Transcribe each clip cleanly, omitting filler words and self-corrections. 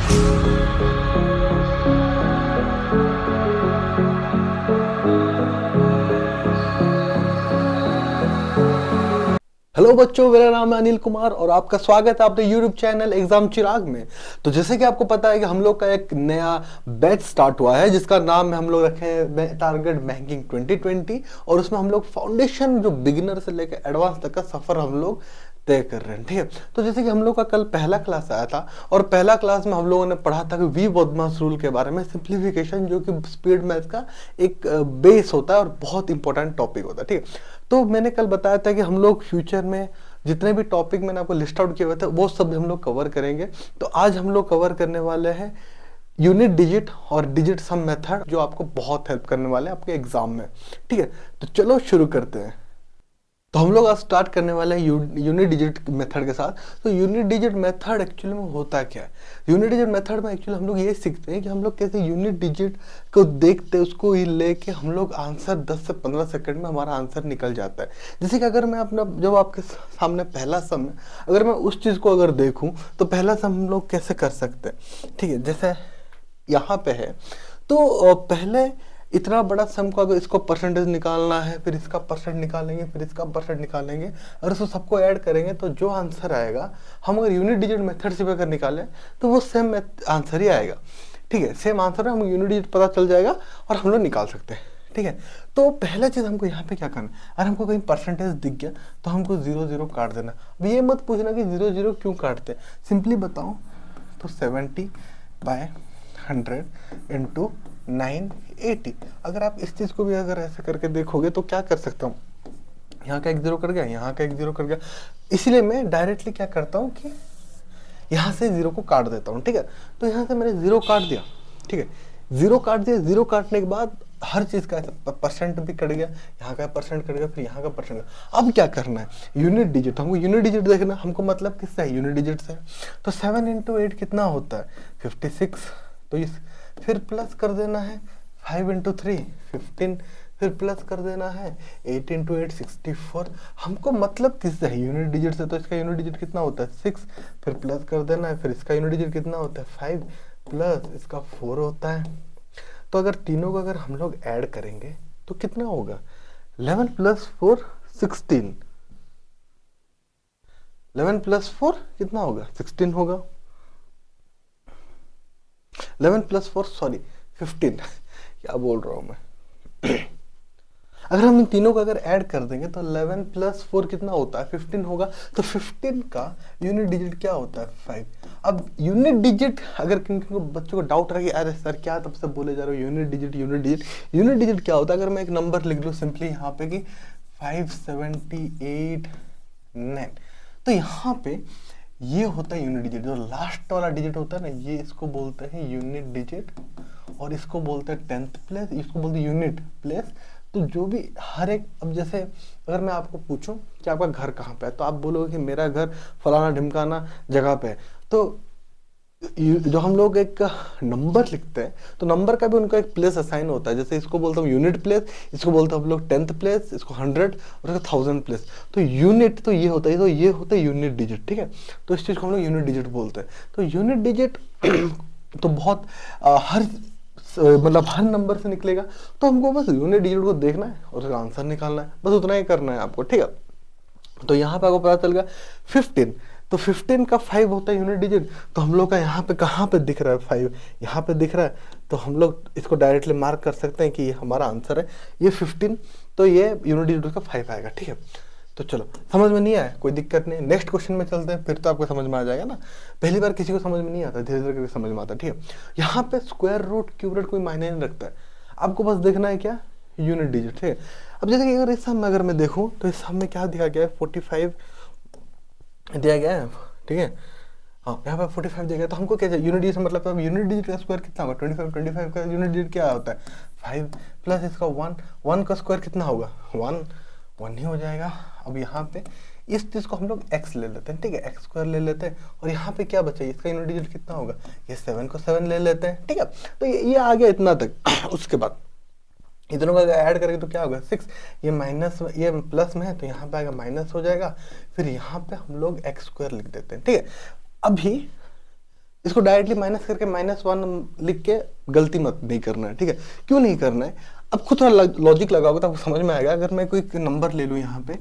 Hello बच्चों, मेरा नाम है अनिल कुमार और आपका स्वागत है अपने यूट्यूब चैनल एग्जाम चिराग में। तो जैसे कि आपको पता है कि हम लोग का एक नया बैच स्टार्ट हुआ है जिसका नाम हम लोग रखे हैं टारगेट बैंकिंग 2020 और उसमें हम लोग फाउंडेशन जो बिगिनर से लेकर एडवांस तक का सफर हम लोग तय कर रहे हैं। ठीक है, तो जैसे कि हम लोग का कल पहला क्लास आया था और पहला क्लास में हम लोगों ने पढ़ा था कि वी बॉडमास रूल के बारे में, सिंप्लीफिकेशन जो कि स्पीड मैथ का एक बेस होता है और बहुत इंपॉर्टेंट टॉपिक होता है। ठीक है, तो मैंने कल बताया था कि हम लोग फ्यूचर में जितने भी टॉपिक मैंने आपको लिस्ट आउट किए हुए थे वो सब हम लोग कवर करेंगे। तो आज हम लोग कवर करने वाले हैं यूनिट डिजिट और डिजिट सम मेथड, जो आपको बहुत हेल्प करने वाले हैं आपके एग्जाम में। ठीक है, तो चलो शुरू करते हैं। तो हम लोग आज स्टार्ट करने वाले हैं यूनिट डिजिट मेथड के साथ। तो यूनिट डिजिट मेथड एक्चुअली में होता क्या है? यूनिट डिजिट मेथड में एक्चुअली हम लोग ये सीखते हैं कि हम लोग कैसे यूनिट डिजिट को देखते हैं, उसको ही लेके हम लोग आंसर 10 से 15 सेकंड में हमारा आंसर निकल जाता है। जैसे कि अगर मैं अपना जब आपके सामने पहला सम है, अगर मैं उस चीज़ को अगर देखूँ तो पहला सम हम लोग कैसे कर सकते हैं। ठीक है, जैसे यहाँ पे है तो पहले इतना बड़ा सम को अगर इसको परसेंटेज निकालना है, फिर इसका परसेंट निकालेंगे, फिर इसका परसेंट निकालेंगे, अगर इसको सबको ऐड करेंगे तो जो आंसर आएगा, हम अगर यूनिट डिजिट मेथड से अगर निकालें तो वो सेम आंसर ही आएगा। ठीक है, सेम आंसर है, हम यूनिट डिजिट पता चल जाएगा और हम लोग निकाल सकते हैं। ठीक है, तो पहला चीज हमको यहाँ पे क्या करना है, अगर हमको कहीं परसेंटेज दिख गया तो हमको 0 0 काट देना। अब ये मत पूछना कि 0 0 क्यों काटते, सिंपली बताओ तो 70/100 इंटू 980। अगर आप इस चीज को भी अगर ऐसे करके देखोगे तो क्या कर सकता हूँ, यहाँ का एक 0 कर गया, यहाँ का एक 0 कर गया, इसीलिए मैं डायरेक्टली क्या करता हूँ कि यहाँ से 0 को काट देता हूँ। ठीक है, तो यहाँ से मैंने 0 काट दिया। ठीक है, 0 काट दिया, 0 काटने के बाद हर चीज का परसेंट भी कट गया, यहाँ का परसेंट कट गया, फिर यहाँ का परसेंट। अब क्या करना है, यूनिट डिजिट, हमको यूनिट डिजिट देखना, हमको मतलब किससे है, यूनिट डिजिट से। तो 7 इंटू 8 कितना होता है, 56। तो इस फिर प्लस कर देना है 5 इंटू 3 15, फिर प्लस कर देना है 8 इंटू 8 64। हमको मतलब किससे है, यूनिट डिजिट से। तो इसका यूनिट डिजिट कितना होता है 6, फिर प्लस कर देना है, फिर इसका यूनिट डिजिट कितना होता है 5 प्लस इसका 4 होता है। तो अगर तीनों को अगर हम लोग ऐड करेंगे तो कितना होगा, 11 प्लस 4 16, 11 प्लस 4 कितना होगा 16 होगा, 11 प्लस 4 सॉरी 15 क्या बोल रहा हूं मैं। अगर हम इन तीनों को अगर ऐड कर देंगे तो 11 प्लस 4 कितना होता है 15 होगा। तो 15 का यूनिट डिजिट क्या होता है 5। अब यूनिट डिजिट अगर किन बच्चों को डाउट रहा कि अरे सर क्या तब से बोले जा रहे हो unit digit unit digit, unit digit क्या होता है, अगर मैं एक नंबर लिख लूँ सिंपली यहाँ पे कि 5789, तो यहाँ पे ये होता है यूनिट डिजिट। जो लास्ट वाला डिजिट होता है ना, ये इसको बोलते हैं यूनिट डिजिट और इसको बोलते हैं 10th प्लेस, इसको बोलते हैं यूनिट प्लेस। तो जो भी हर एक, अब जैसे अगर मैं आपको पूछूं कि आपका घर कहाँ पे है, तो आप बोलोगे कि मेरा घर फलाना ढिमकाना जगह पे है। तो जो हम लोग एक नंबर लिखते हैं तो नंबर का भी उनका एक प्लेस असाइन होता है। जैसे इसको बोलते हैं यूनिट प्लेस, इसको बोलते हैं हम लोग 10th प्लेस, इसको 100 और इसको 1000 प्लेस। तो यूनिट तो ये होता है, तो ये होता है यूनिट डिजिट। ठीक है, तो इस चीज को हम लोग यूनिट डिजिट बोलते हैं। तो यूनिट डिजिट तो बहुत हर मतलब हर नंबर से निकलेगा। तो हमको बस यूनिट डिजिट को देखना है और उसका आंसर निकालना है, बस उतना ही करना है आपको। ठीक है, तो यहाँ पे आपको पता चल गया 15, तो 15 का 5 होता है यूनिट डिजिट। तो हम लोग का यहाँ पे कहाँ पे दिख रहा है 5, यहाँ पे दिख रहा है, तो हम लोग इसको डायरेक्टली मार्क कर सकते हैं कि ये हमारा आंसर है, ये 15। तो ये यूनिट डिजिट का 5 आएगा। ठीक है, तो चलो समझ में नहीं आया कोई दिक्कत नहीं, नेक्स्ट क्वेश्चन में चलते हैं, फिर तो आपको समझ में आ जाएगा ना। पहली बार किसी को समझ में नहीं आता, धीरे धीरे करके समझ में आता। ठीक है, यहाँ पे स्क्वायर रूट क्यूब रूट कोई मायने नहीं रखता है, आपको बस देखना है क्या, यूनिट डिजिट। ठीक है, अब जैसे कि अगर इस सम में अगर मैं देखूं तो इस सम में क्या दिया गया है 45 दिया गया है। ठीक है, हाँ यहाँ पे 45 दिया गया, तो हमको क्या चाहिए यूनिट डिजिट, मतलब यूनिट डिजिट का स्क्वायर कितना होगा 25, 25 का यूनिट डिजिट क्या होता है 5 प्लस इसका 1, 1 का स्क्वायर कितना होगा 1 ही हो जाएगा। अब यहाँ पे इस चीज को हम लोग x ले लेते हैं। ठीक है, x स्क्वायर ले लेते हैं और यहाँ पे क्या बचा, इसका यूनिट डिजिट कितना होगा, ये 7 को 7 ले लेते हैं। ठीक है, तो ये आ गया इतना तक। उसके बाद इतनों का ऐड करेंगे तो क्या होगा 6, ये माइनस ये प्लस में है तो यहाँ पे आएगा माइनस हो जाएगा, फिर यहाँ पे हम लोग x स्क्वायर लिख देते हैं। ठीक है, अभी इसको डायरेक्टली माइनस करके -1 लिख के गलती मत नहीं करना है, ठीक है। क्यों नहीं करना है, अब खुद थोड़ा लॉजिक लगाओगे तो आपको समझ में आएगा। अगर मैं कोई नंबर ले लूँ यहाँ पे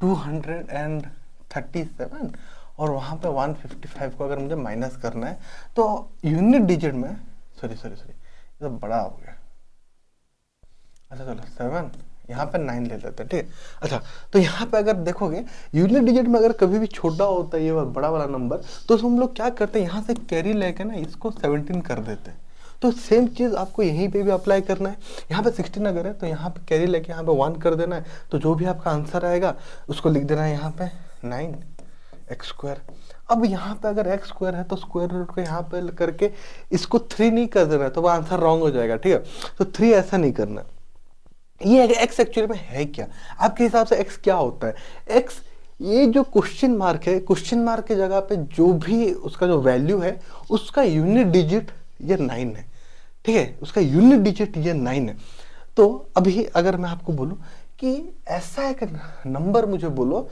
237 और वहाँ पे 155 को अगर मुझे माइनस करना है तो यूनिट डिजिट में, सॉरी ये तो बड़ा हो गया, अच्छा चलो 7, यहाँ पे 9 ले लेते हैं, ठीक है। अच्छा तो यहाँ पे अगर देखोगे यूनिट डिजिट में अगर कभी भी छोटा होता है ये बड़ा वाला नंबर, तो हम लोग क्या करते हैं, यहाँ से कैरी लेके ना इसको 17 कर देते हैं। तो सेम चीज़ आपको यहीं पे भी अप्लाई करना है। यहाँ पे 16 अगर है तो यहाँ पे कैरी लेके यहाँ पे 1 कर देना है, तो जो भी आपका आंसर आएगा उसको लिख देना है यहाँ पे 9x²। अब यहाँ पे अगर x² है तो स्क्वायर रूट को यहाँ पे करके इसको 3 नहीं कर देना है, तो वो आंसर रॉन्ग हो जाएगा, ठीक है। तो 3 ऐसा नहीं करना। ये x एक्चुअली में है क्या, आपके हिसाब से x क्या होता है? x, ये जो क्वेश्चन मार्क है, क्वेश्चन मार्क की जगह पे जो भी उसका जो वैल्यू है उसका यूनिट डिजिट ये 9 है, ठीक है। उसका यूनिट डिजिट ये 9 है। तो अभी अगर मैं आपको बोलूं कि ऐसा एक नंबर मुझे बोलो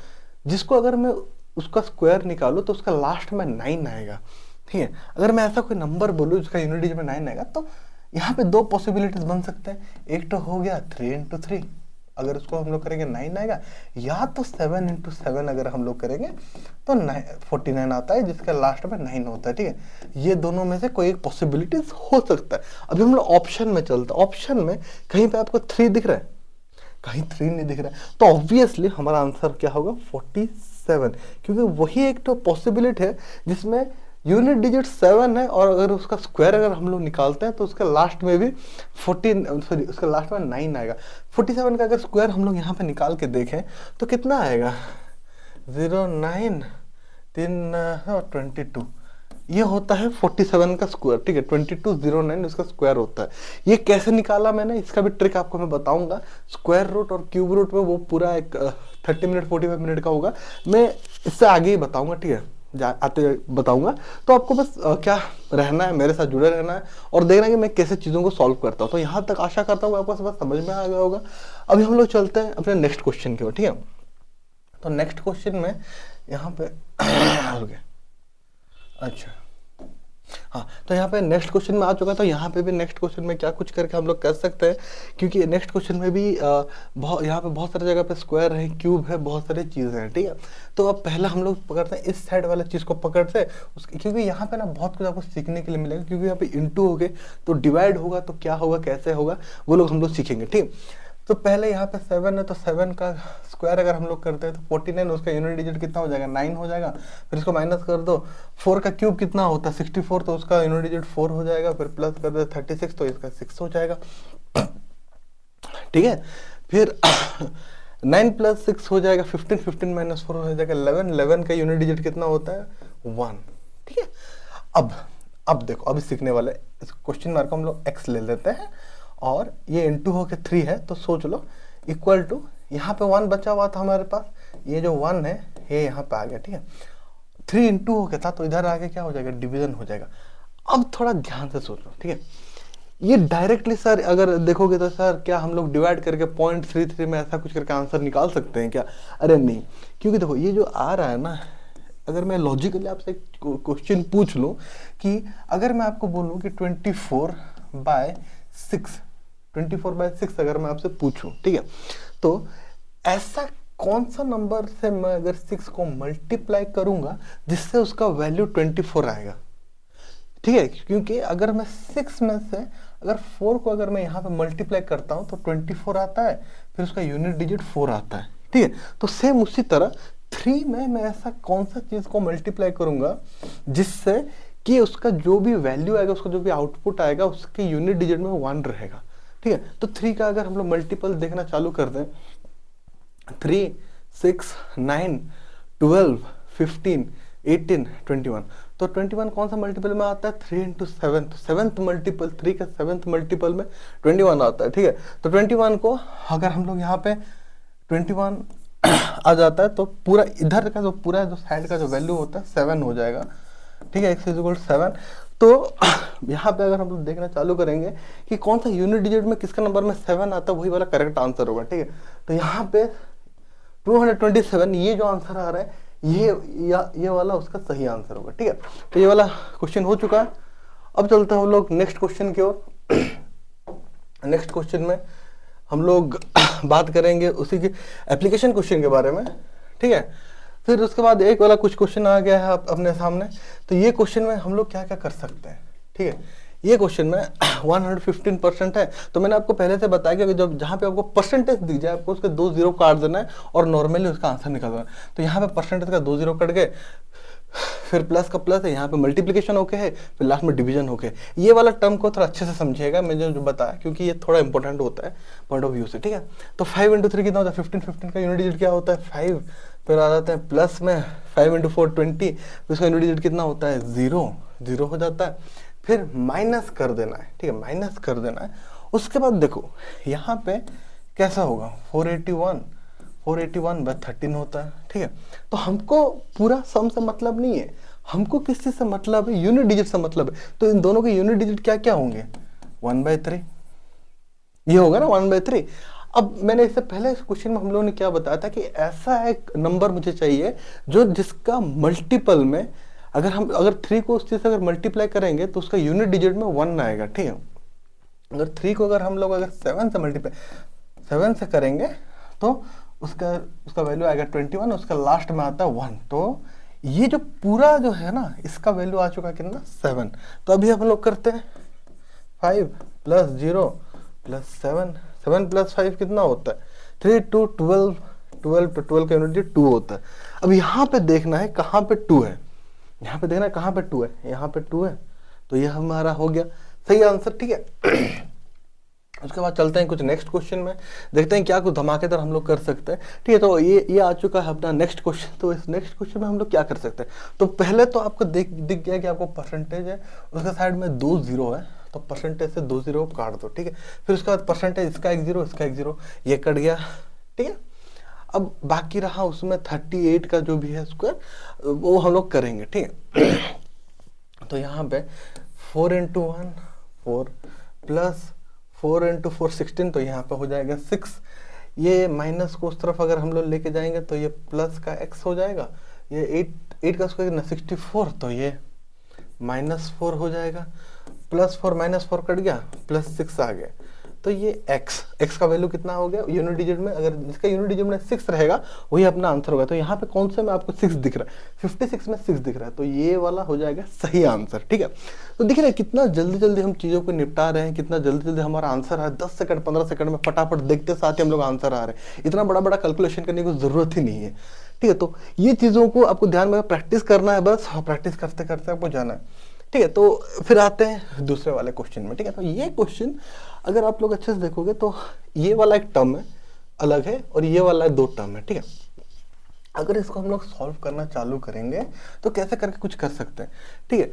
जिसको अगर मैं उसका स्क्वायर निकालूं तो उसका लास्ट में 9 आएगा, ठीक है। अगर मैं ऐसा कोई नंबर बोलूं जिसका यूनिट डिजिट में 9 आएगा तो यहाँ पे 2 पॉसिबिलिटीज बन सकते हैं। एक तो हो गया 3 × 3, अगर उसको हम लोग करेंगे 9 आएगा, या तो 7 × 7 अगर हम लोग करेंगे तो 49 आता है जिसका लास्ट में 9 होता है, ठीक है। ये दोनों में से कोई एक पॉसिबिलिटीज हो सकता है। अभी हम लोग ऑप्शन में चलते हैं। ऑप्शन में कहीं पे आपको 3 दिख रहा है, कहीं 3 नहीं दिख रहा है, तो ऑब्वियसली हमारा आंसर क्या होगा 47, क्योंकि वही एक तो पॉसिबिलिटी है जिसमें यूनिट डिजिट 7 है और अगर उसका स्क्वायर अगर हम लोग निकालते हैं तो उसका लास्ट में भी 14, सॉरी उसका लास्ट में 9 आएगा। 47 का अगर स्क्वायर हम लोग यहाँ पे निकाल के देखें तो कितना आएगा, 0 9 3 और 22, ये होता है 47 का स्क्वायर, ठीक है। 2209 उसका स्क्वायर होता है। ये कैसे निकाला मैंने, इसका भी ट्रिक आपको मैं बताऊंगा। स्क्वायर रूट और क्यूब रूट में वो पूरा एक 30 मिनट 45 मिनट का होगा, मैं इससे आगे ही बताऊंगा, ठीक है, आते बताऊंगा। तो आपको बस क्या रहना है, मेरे साथ जुड़े रहना है और देखना है कि मैं कैसे चीज़ों को सॉल्व करता हूँ। तो यहाँ तक आशा करता हूँ आपको सब समझ में आ गया होगा। अभी हम लोग चलते हैं अपने नेक्स्ट क्वेश्चन की ओर, ठीक है। तो नेक्स्ट क्वेश्चन में यहाँ पे हो गया, अच्छा हाँ, तो यहाँ पे नेक्स्ट क्वेश्चन में आ चुका है। तो यहाँ पे भी नेक्स्ट क्वेश्चन में क्या कुछ करके हम लोग कर सकते हैं, क्योंकि नेक्स्ट क्वेश्चन में भी यहाँ पे बहुत सारी जगह पे स्क्वायर है, क्यूब है, बहुत सारी चीज़ें हैं, ठीक है। तो अब पहला हम लोग पकड़ते हैं इस साइड वाला चीज़ को पकड़ते हैं उसकी, क्योंकि यहाँ पे ना बहुत कुछ आपको सीखने के लिए मिलेगा, क्योंकि यहाँ पे इंटू हो गए तो डिवाइड होगा तो क्या होगा, कैसे होगा, वो लोग हम लोग सीखेंगे, ठीक। तो पहले यहाँ पे 7 है तो 7 का स्क्वायर अगर हम लोग करते हैं तो 49, उसका यूनिट डिजिट कितना हो जाएगा 9 हो जाएगा। फिर इसको माइनस कर दो, 4 का क्यूब कितना होता है 64, तो उसका यूनिट डिजिट 4 हो जाएगा। फिर प्लस कर दो 36 तो इसका 6 हो जाएगा, ठीक है। फिर 9 + 6 हो जाएगा 15, 15 - 4 हो जाएगा 11, 11 का यूनिट डिजिट कितना होता है 1, ठीक है। अब देखो अभी सीखने वाले इस क्वेश्चन मार्क को हम लोग x ले लेते हैं और ये इंटू होके 3 है, तो सोच लो इक्वल टू, यहाँ पे 1 बचा हुआ था हमारे पास, ये जो 1 है ये यहाँ पे आ गया, ठीक है। 3 इंटू हो गया था तो इधर आगे क्या हो जाएगा, डिवीजन हो जाएगा। अब थोड़ा ध्यान से सोचो, ठीक है। ये डायरेक्टली सर अगर देखोगे तो सर क्या हम लोग डिवाइड करके 0.33 में ऐसा कुछ करके आंसर निकाल सकते हैं क्या? अरे नहीं, क्योंकि देखो ये जो आ रहा है ना, अगर मैं लॉजिकली आपसे क्वेश्चन पूछ लूँ कि अगर मैं आपको बोलूँ कि 24/6 अगर मैं आपसे पूछूं, ठीक है, तो ऐसा कौन सा नंबर से मैं अगर 6 को मल्टीप्लाई करूंगा जिससे उसका वैल्यू 24 आएगा, ठीक है। क्योंकि अगर मैं 6 में से अगर 4 को अगर मैं यहाँ पे मल्टीप्लाई करता हूँ तो 24 आता है, फिर उसका यूनिट डिजिट 4 आता है, ठीक है। तो सेम उसी तरह 3 में मैं ऐसा कौन सा चीज को मल्टीप्लाई करूंगा जिससे कि उसका जो भी वैल्यू आएगा, उसका जो भी आउटपुट आएगा, उसके यूनिट डिजिट में 1 रहेगा, ठीक है। तो 3 का अगर हम लोग मल्टीपल देखना चालू कर दें, 3, 6, 9, 12, 15, 18, 21, तो 21 कौन सा मल्टीपल में आता है 3 × 7, तो 7th मल्टीपल, 3 का 7th मल्टीपल में 21 आता है, ठीक है। तो 21 को अगर हम लोग यहाँ पे 21 आ जाता है तो पूरा इधर का जो पूरा जो साइड का जो वैल्यू होता है 7 हो जाएगा, ठीक है। x = 7। तो यहाँ पे अगर हम लोग देखना चालू करेंगे कि कौन सा यूनिट डिजिट में किसका नंबर में 7 आता है, वही वाला करेक्ट आंसर होगा, ठीक है। तो यहाँ पे 227 ये जो आंसर आ रहा है ये वाला उसका सही आंसर होगा। ठीक है, तो ये वाला क्वेश्चन हो चुका है। अब चलते हैं हम लोग नेक्स्ट क्वेश्चन की ओर। नेक्स्ट क्वेश्चन में हम लोग बात करेंगे उसी के एप्लीकेशन क्वेश्चन के बारे में। ठीक है, फिर उसके बाद एक वाला कुछ क्वेश्चन आ गया है अपने सामने, तो ये क्वेश्चन में हम लोग क्या क्या कर सकते हैं। ठीक है, ये क्वेश्चन में 115% है, तो मैंने आपको पहले से बताया कि जब जहाँ पे आपको परसेंटेज दी जाए आपको उसके 2 जीरो काट देना है और नॉर्मली उसका आंसर निकालना है। तो यहाँ पे परसेंटेज का 2 जीरो कट गए, फिर प्लस का प्लस है, यहाँ पे मल्टीप्लिकेशन होके है, फिर लास्ट में डिवीजन होके। ये वाला टर्म को थोड़ा अच्छे से समझिएगा मैंने जो बताया, क्योंकि ये थोड़ा इंपॉर्टेंट होता है पॉइंट ऑफ व्यू से। ठीक है, तो 5 × 3 कितना होता है 15, 15 का यूनिट डिजिट क्या होता है 5, फिर आ जाता है प्लस में 5 × 4 20, तो इसका यूनिट डिजिट कितना होता है 0, 0 हो जाता है। फिर माइनस कर देना है। ठीक है, माइनस कर देना है। उसके बाद देखो यहाँ पे कैसा होगा 481/13 होता है। ठीक है, तो हमको पूरा सम से मतलब नहीं है, हमको किस चीज से मतलब है, यूनिट डिजिट से मतलब है। तो इन दोनों के यूनिट डिजिट क्या क्या होंगे 1/3, ये होगा ना 1/3। अब मैंने इससे पहले इस क्वेश्चन में हम लोगों ने क्या बताया था कि ऐसा एक नंबर मुझे चाहिए जो जिसका मल्टीपल में अगर 3 को उस चीज से अगर मल्टीप्लाई करेंगे तो उसका यूनिट डिजिट में 1 आएगा। ठीक है, अगर 3 को अगर हम लोग 7 से मल्टीप्लाई 7 से करेंगे तो उसका वैल्यू आएगा 21, उसका लास्ट में आता है 1। तो ये जो पूरा जो है ना इसका वैल्यू आ चुका है कितना 7। तो अभी हम लोग करते हैं 5 + 0 + 7, 7 + 5 कितना होता है 3, 2 12, 12 तो 12 का यूनिट 2 होता है। अब यहाँ पे देखना है कहाँ पे 2 है, यहाँ पे देखना है कहाँ पे 2 है, यहाँ पे 2 है, तो ये हमारा हो गया सही आंसर। ठीक है, उसके बाद चलते हैं कुछ नेक्स्ट क्वेश्चन में, देखते हैं क्या कुछ धमाकेदार हम लोग कर सकते हैं। ठीक है, तो ये आ चुका है अपना नेक्स्ट क्वेश्चन। तो इस नेक्स्ट क्वेश्चन में हम लोग क्या कर सकते हैं, तो पहले तो आपको दिख गया कि आपको परसेंटेज है, उसके साइड में 2 जीरो है, तो परसेंटेज से 2 जीरो काट दो। ठीक है, फिर उसके बाद परसेंटेज इसका 1 जीरो, इसका 1 जीरो, ये कट गया। ठीक है, अब बाकी रहा उसमें 38 का जो भी है स्क्वायर, वो हम लोग करेंगे। ठीक है, तो यहाँ पे 4 × 1 4 + 4 × 4 16, तो यहाँ पे हो जाएगा 6। ये माइनस को उस तरफ अगर हम लोग लेके जाएंगे तो ये प्लस का x हो जाएगा, ये 8 का स्क्वायर कितना 64, तो ये -4 हो जाएगा, +4 -4 कट गया, +6 आ गया, तो ये x का वैल्यू कितना हो गया यूनिट डिजिट में, अगर जिसका यूनिट डिजिट में 6 रहेगा वही अपना आंसर होगा। तो यहाँ पे कौन से में आपको 6 दिख रहा है 56 में 6 दिख रहा है, तो ये वाला हो जाएगा सही आंसर। ठीक है, तो दिख रहा है कितना जल्दी जल्दी हम चीज़ों को निपटा रहे हैं, कितना जल्दी जल्दी हमारा आंसर आ रहा है, 10 सेकंड 15 सेकंड में फटाफट देखते साथ ही हम लोग आंसर आ रहे हैं, इतना बड़ा बड़ा कैलकुलेशन करने की जरूरत ही नहीं है। ठीक है, तो ये चीज़ों को आपको ध्यान में प्रैक्टिस करना है, बस प्रैक्टिस करते करते आपको जाना है। ठीक है, तो फिर आते हैं दूसरे वाले क्वेश्चन में। ठीक है, तो ये क्वेश्चन अगर आप लोग अच्छे से देखोगे तो ये वाला एक टर्म है अलग है और ये वाला 2 टर्म है। ठीक है, अगर इसको हम लोग सॉल्व करना चालू करेंगे तो कैसे करके कुछ कर सकते हैं। ठीक है,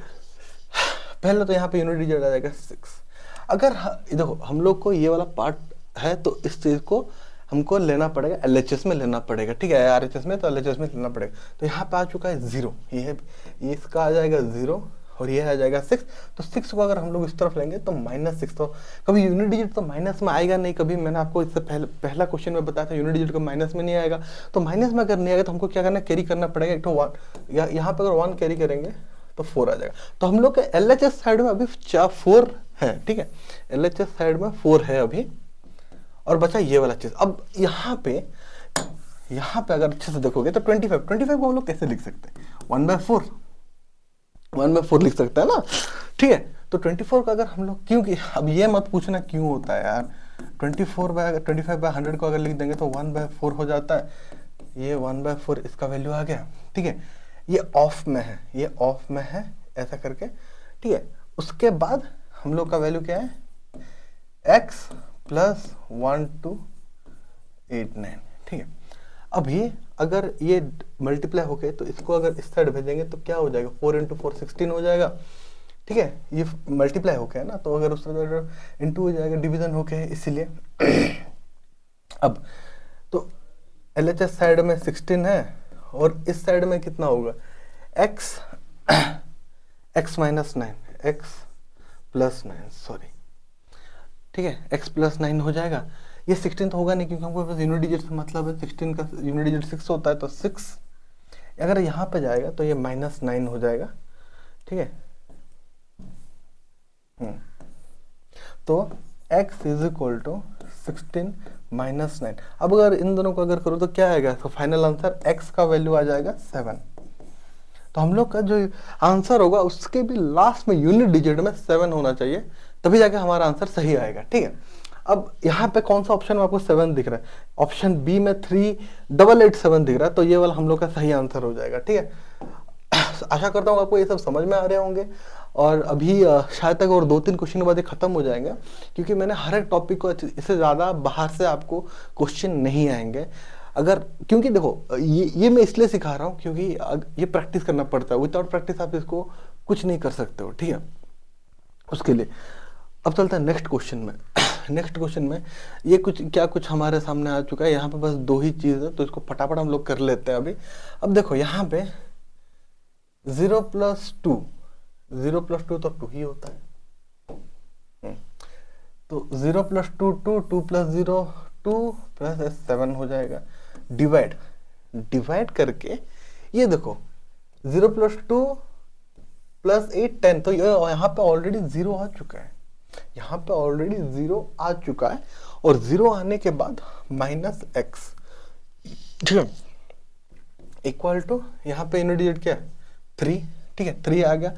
पहले तो यहाँ पे यूनिट डिजिट आ जाएगा 6। अगर देखो हम लोग को ये वाला पार्ट है तो इस चीज को हमको लेना पड़ेगा LHS में लेना पड़ेगा। ठीक है, RHS में तो LHS में लेना पड़ेगा। तो यहाँ पे आ चुका है 0, ये इसका आ जाएगा 0 और ये आ जाएगा 6। तो 6 को अगर हम लोग इस तरफ लेंगे तो -6, तो कभी यूनिट डिजिट तो माइनस में आएगा नहीं कभी। मैंने आपको इससे पहला क्वेश्चन में बताया था यूनिट डिजिट को माइनस में नहीं आएगा, तो माइनस में अगर नहीं आएगा तो हमको क्या करना है कैरी करना पड़ेगा एक तो 1, या यहाँ पे अगर 1 कैरी करेंगे तो 4 आ जाएगा। तो हम लोग के LHS साइड में अभी 4 है। ठीक है, LHS साइड में 4 है अभी, और बचा ये वाला चीज। अब यहाँ पे अगर अच्छे से देखोगे तो 25 को हम लोग कैसे लिख सकते हैं 1/4 लिख सकते हैं ना। ठीक है, तो 24 का अगर हम लोग, क्योंकि अब ये मत पूछना क्यों होता है यार, 25/100 को अगर लिख देंगे तो 1/4 हो जाता है, ये 1/4 इसका वैल्यू आ गया। ठीक है, ये ऑफ में है, ये ऑफ में है ऐसा करके। ठीक है, उसके बाद हम लोग का वैल्यू क्या है x + 1289। ठीक है, अभी अगर ये मल्टीप्लाई हो गए तो इसको अगर इस साइड भेजेंगे तो क्या हो जाएगा 4 × 4 16 हो जाएगा। ठीक है, ये मल्टीप्लाई हो गया ना, तो अगर उस तरह इंटू हो जाएगा, डिवीजन हो गया इसीलिए। अब तो LHS साइड में 16 है और इस साइड में कितना होगा x + 9 सॉरी। ठीक है, x + 9 हो जाएगा। ये 16 तो होगा नहीं क्योंकि हमको बस यूनिट डिजिट से मतलब है, 16 का यूनिट डिजिट 6 होता है, तो 6 अगर यहाँ पे जाएगा तो ये -9 हो जाएगा, ठीक है। तो x इज इक्वल टू 16 -9। अब अगर इन दोनों को अगर करो तो क्या आएगा, तो फाइनल आंसर x का वैल्यू आ जाएगा 7। तो हम लोग का जो आंसर होगा उसके भी लास्ट में यूनिट डिजिट में 7 होना चाहिए, तभी जाके हमारा आंसर सही आएगा, ठीक है। अब यहाँ पे कौन सा ऑप्शन में आपको 7 दिख रहा है, ऑप्शन बी में 3887 दिख रहा है, तो ये वाला हम लोग का सही आंसर हो जाएगा, ठीक है। आशा करता हूँ आपको ये सब समझ में आ रहे होंगे, और अभी शायद तक और 2-3 क्वेश्चन के बाद ये खत्म हो जाएंगे, क्योंकि मैंने हर एक टॉपिक को इससे ज़्यादा बाहर से आपको क्वेश्चन नहीं आएंगे। अगर क्योंकि देखो ये मैं इसलिए सिखा रहा हूँ क्योंकि ये प्रैक्टिस करना पड़ता है, विदाउट प्रैक्टिस आप इसको कुछ नहीं कर सकते हो, ठीक है। उसके लिए अब चलता है नेक्स्ट क्वेश्चन में। नेक्स्ट क्वेश्चन में ये कुछ हमारे सामने आ चुका है, यहाँ पे बस 2 ही चीज़ है, तो इसको फटाफट हम लोग कर लेते हैं अभी। अब देखो यहाँ पे 0 + 2 तो 2 ही होता है, तो 0 + 2 2, 2 + 0 2 + 7 हो जाएगा। डिवाइड करके ये देखो 0 + 2 + 8 10, तो यहाँ पे ऑलरेडी 0 आ चुका है, यहाँ पे ऑलरेडी 0 आ चुका है, और 0 आने के बाद -x, ठीक है, इक्वल टू यहाँ पे यूनिट डिजिट क्या है 3, ठीक है, 3 आ गया।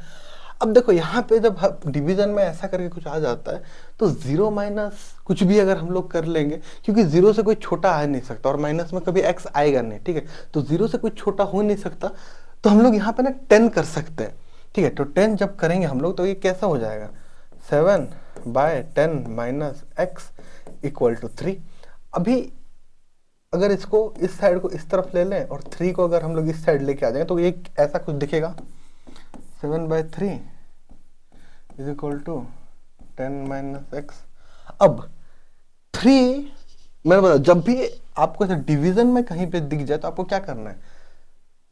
अब देखो यहाँ पे जब डिवीजन में ऐसा करके कुछ आ जाता है तो 0 माइनस कुछ भी अगर हम लोग कर लेंगे, क्योंकि 0 से कोई छोटा आ नहीं सकता और माइनस में कभी x आएगा नहीं, ठीक है, तो 0 से कोई छोटा हो नहीं सकता, तो हम लोग यहाँ पे ना 10 कर सकते हैं, ठीक है। तो 10 जब करेंगे हम लोग तो ये कैसा हो जाएगा 7/10 - x = 3। अभी अगर इसको इस साइड को इस तरफ ले लें और 3 को अगर हम लोग इस साइड लेके आ जाएंगे तो ये ऐसा कुछ दिखेगा, 7/3 = 10 - x। अब 3 मैंने बताया जब भी आपको ऐसे डिवीजन में कहीं पे दिख जाए तो आपको क्या करना है,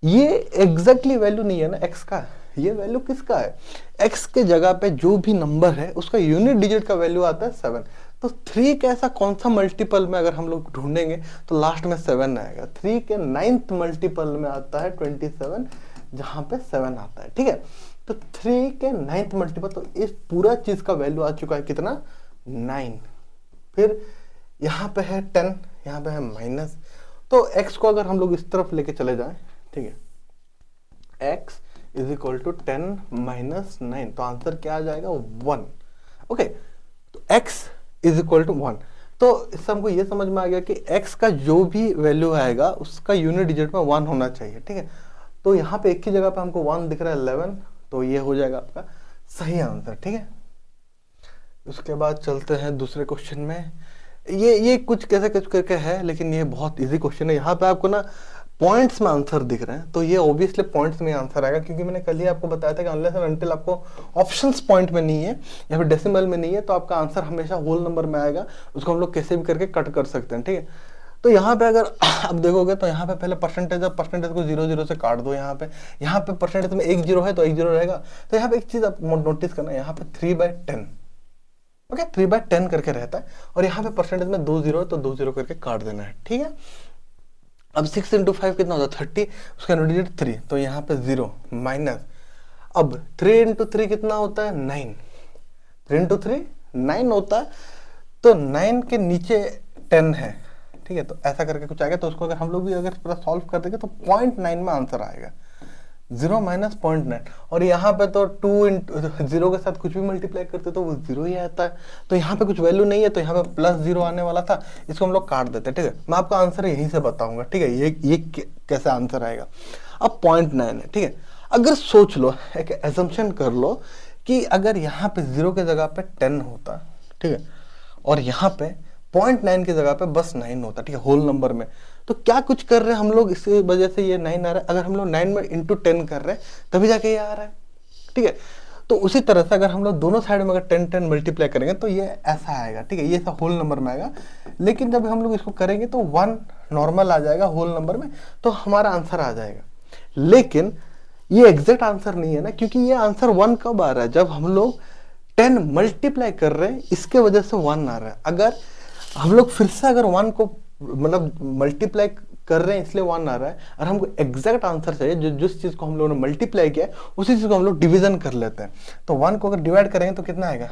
ये एग्जैक्टली वैल्यू नहीं है ना x का, ये वैल्यू किसका है, x के जगह पे जो भी नंबर है उसका यूनिट डिजिट का वैल्यू आता है 7। तो 3 के ऐसा कौन सा मल्टीपल में अगर हम लोग ढूंढेंगे तो लास्ट में 7 आएगा। 3 के 9th मल्टीपल में आता है 27, जहां पे 7 आता है, ठीक है। तो 3 के 9th मल्टीपल, तो इस पूरा चीज का वैल्यू आ चुका है कितना 9। फिर यहाँ पे है 10, यहाँ पे है माइनस, तो x को अगर हम लोग इस तरफ लेके चले जाएं, ठीक है, x = 10 - 9, तो आंसर क्या आ जाएगा 1। ओके, तो x = 1। तो इससे हमको ये समझ में आ गया कि x का जो भी वैल्यू आएगा उसका यूनिट डिजिट में 1 होना चाहिए, ठीक है। तो यहाँ पे एक ही जगह पे हमको 1 दिख रहा है 11, तो ये हो जाएगा आपका सही आंसर, ठीक है। उसके बाद चलते हैं दूसरे क्वेश्चन में। ये कुछ कैसे कुछ करके है, लेकिन ये बहुत इजी क्वेश्चन है। यहाँ पे आपको ना पॉइंट्स में आंसर दिख रहे हैं, तो ये ऑब्वियसली पॉइंट्स में आंसर आएगा, क्योंकि मैंने कल ही आपको बताया था कि अनलेस एंड अनटिल आपको ऑप्शंस पॉइंट में नहीं है या फिर डेसिमल में नहीं है तो आपका आंसर हमेशा होल नंबर में आएगा, उसको हम लोग कैसे भी करके कट कर सकते हैं, ठीक है। तो यहाँ पे अगर आप देखोगे तो यहाँ पे पहले परसेंटेज को 0 से काट दो, यहाँ पे परसेंटेज में 1 0 है तो 1 0 रहेगा। तो यहाँ पे एक चीज आप नोटिस करना, यहाँ पे 3/10, ओके, 3/10 करके रहता है, और यहाँ पे परसेंटेज में 2 0 है तो 2 0 करके काट देना है, ठीक है। अब 6 × 5 कितना होता है 30, उसका डिजिट 3, तो यहाँ पे 0 माइनस। अब 3 × 3 कितना होता है 9, 3 × 3 9 होता है, तो 9 के नीचे 10 है, ठीक है। तो ऐसा करके कुछ आएगा, तो उसको अगर हम लोग भी अगर पूरा सॉल्व कर देंगे तो 0.9 में आंसर आएगा, 0 - 0.9। और यहाँ पे तो 2 × 0 के साथ कुछ भी मल्टीप्लाई करते तो वो 0 ही आता है, तो यहाँ पे कुछ वैल्यू नहीं है, तो यहाँ पे +0 आने वाला था, इसको हम लोग काट देते हैं, ठीक है। मैं आपको आंसर यहीं से बताऊंगा, ठीक है, ये कैसे आंसर आएगा। अब 0.9 है, ठीक है। अगर सोच लो, एक एजम्पशन कर लो कि अगर यहाँ पे 0 के जगह पे 10 होता, ठीक है, और यहाँ पे 0.9 की जगह पे बस 9 होता, ठीक है, होल नंबर में, तो क्या कुछ कर रहे हैं हम लोग, इसी वजह से ये 9 आ रहा है। अगर हम लोग 9 में × 10 कर रहे हैं तभी जाके ये आ रहा है, ठीक है। तो उसी तरह से अगर हम लोग दोनों साइड में अगर 10 मल्टीप्लाई करेंगे तो ये ऐसा आएगा, ठीक है, ये ऐसा होल नंबर में आएगा। लेकिन जब हम लोग इसको करेंगे तो 1 नॉर्मल आ जाएगा होल नंबर में, तो हमारा आंसर आ जाएगा। लेकिन ये एग्जैक्ट आंसर नहीं है ना, क्योंकि ये आंसर 1 कब आ रहा है, जब हम लोग 10 मल्टीप्लाई कर रहे हैं, इसके वजह से 1 आ रहा है। अगर हम लोग फिर से अगर 1 को मतलब मल्टीप्लाई कर रहे हैं इसलिए 1 आ रहा है, और हमको एग्जैक्ट आंसर चाहिए जो जिस चीज को हम लोगों ने मल्टीप्लाई किया है उसी चीज को हम लोग डिवीजन कर लेते हैं। तो 1 को अगर डिवाइड करेंगे तो कितना आएगा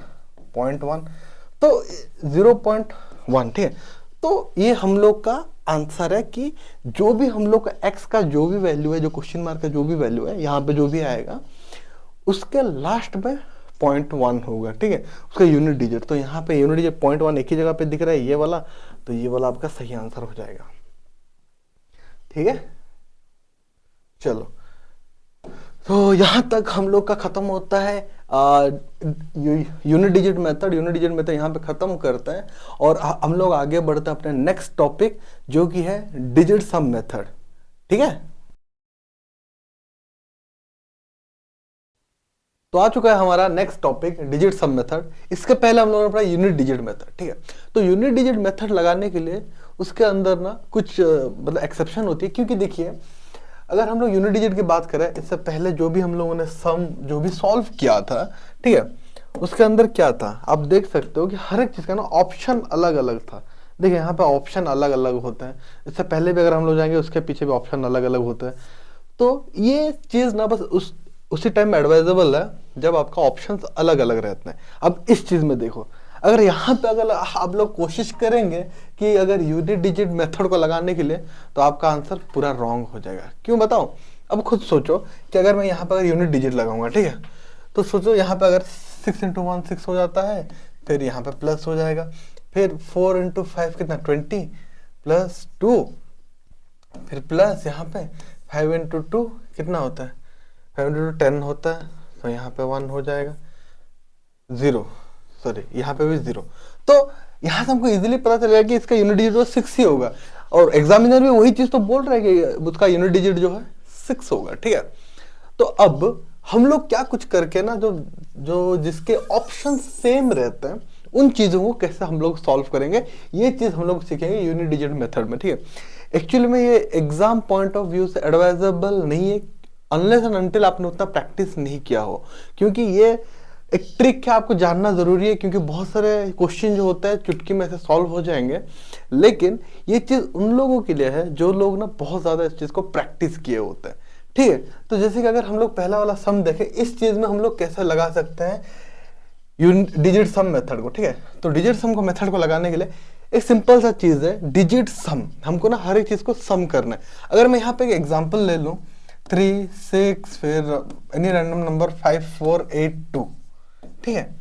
0.1, तो 0.1, ठीक है। तो ये हम लोग का आंसर है कि जो भी हम लोग का x का जो भी वैल्यू है, जो क्वेश्चन मार्क का जो भी वैल्यू है यहाँ पे जो भी आएगा उसके लास्ट में 0.1 होगा, ठीक है, उसका यूनिट डिजिट। तो यहाँ पे यूनिट डिजिट 0.1 एक ही जगह पे दिख रहा है ये वाला, तो ये वाला आपका सही आंसर हो जाएगा, ठीक है। चलो, तो यहां तक हम लोग का खत्म होता है unit digit method. Unit digit method यहाँ पे खत्म करते हैं और हम लोग आगे बढ़ते हैं अपने नेक्स्ट टॉपिक जो कि है डिजिट सम मेथड, ठीक है। तो आ चुका है हमारा next topic digit sum method. इसके पहले हम लोगों ने पढ़ा यूनिट डिजिट मेथड, ठीक है। तो यूनिट डिजिट मेथड लगाने के लिए उसके अंदर ना कुछ मतलब एक्सेप्शन होती है, क्योंकि देखिए अगर हम लोग यूनिट डिजिट की बात करें इससे पहले जो भी हम लोगों ने सम जो भी सॉल्व किया था, ठीक है, उसके अंदर क्या था आप देख सकते हो कि हर एक चीज का ना ऑप्शन अलग अलग था। देखिए यहाँ पे ऑप्शन अलग अलग होते हैं, इससे पहले भी अगर हम लोग जाएंगे उसके पीछे भी ऑप्शन अलग अलग होते हैं। तो ये चीज ना बस उसी टाइम में एडवाइजेबल है जब आपका ऑप्शंस अलग अलग रहते हैं। अब इस चीज में देखो, अगर यहाँ पे अगर आप लोग कोशिश करेंगे कि अगर यूनिट डिजिट मेथड को लगाने के लिए, तो आपका आंसर पूरा रॉन्ग हो जाएगा। क्यों बताओ? अब खुद सोचो कि अगर मैं यहाँ पे अगर यूनिट डिजिट लगाऊंगा, ठीक है, तो सोचो यहाँ पे अगर 6 × 1 6 हो जाता है, फिर यहाँ पे प्लस हो जाएगा, फिर 4 × 5 कितना 20 प्लस 2, फिर प्लस यहाँ पे 5 × 2 कितना होता है 5 × 2 10 होता है, तो यहाँ पे 1 हो जाएगा, 0, सॉरी यहाँ पे भी 0। तो यहाँ से हमको इजीली पता चलेगा कि इसका यूनिट डिजिट 6 ही होगा, और एग्जामिनर भी वही चीज तो बोल रहा है कि उसका यूनिट डिजिट जो है 6 होगा, ठीक है। तो अब हम लोग क्या कुछ करके ना जो जिसके ऑप्शन सेम रहते हैं उन चीजों को कैसे हम लोग सॉल्व करेंगे, ये चीज हम लोग सीखेंगे यूनिट डिजिट मेथड में, ठीक है। एक्चुअली में ये एग्जाम पॉइंट ऑफ व्यू से एडवाइजेबल नहीं है अनलेस एंड अनटिल आपने उतना प्रैक्टिस नहीं किया हो, क्योंकि ये एक ट्रिक है, आपको जानना जरूरी है, क्योंकि बहुत सारे क्वेश्चन जो होता है चुटकी में से सॉल्व हो जाएंगे, लेकिन ये चीज उन लोगों के लिए है जो लोग ना बहुत ज्यादा इस चीज को प्रैक्टिस किए होते हैं, ठीक है। तो जैसे कि अगर हम लोग पहला वाला सम देखें, इस चीज में हम लोग कैसे लगा सकते हैं डिजिट सम मेथड को, ठीक है। तो डिजिट सम को मेथड को लगाने के लिए एक सिंपल सा चीज है डिजिट सम। हमको ना हर एक चीज को सम करना है। अगर मैं यहाँ पे एक एग्जाम्पल ले लूं 3 6 फिर एनी रैंडम नंबर 5 4 8 2, ठीक है।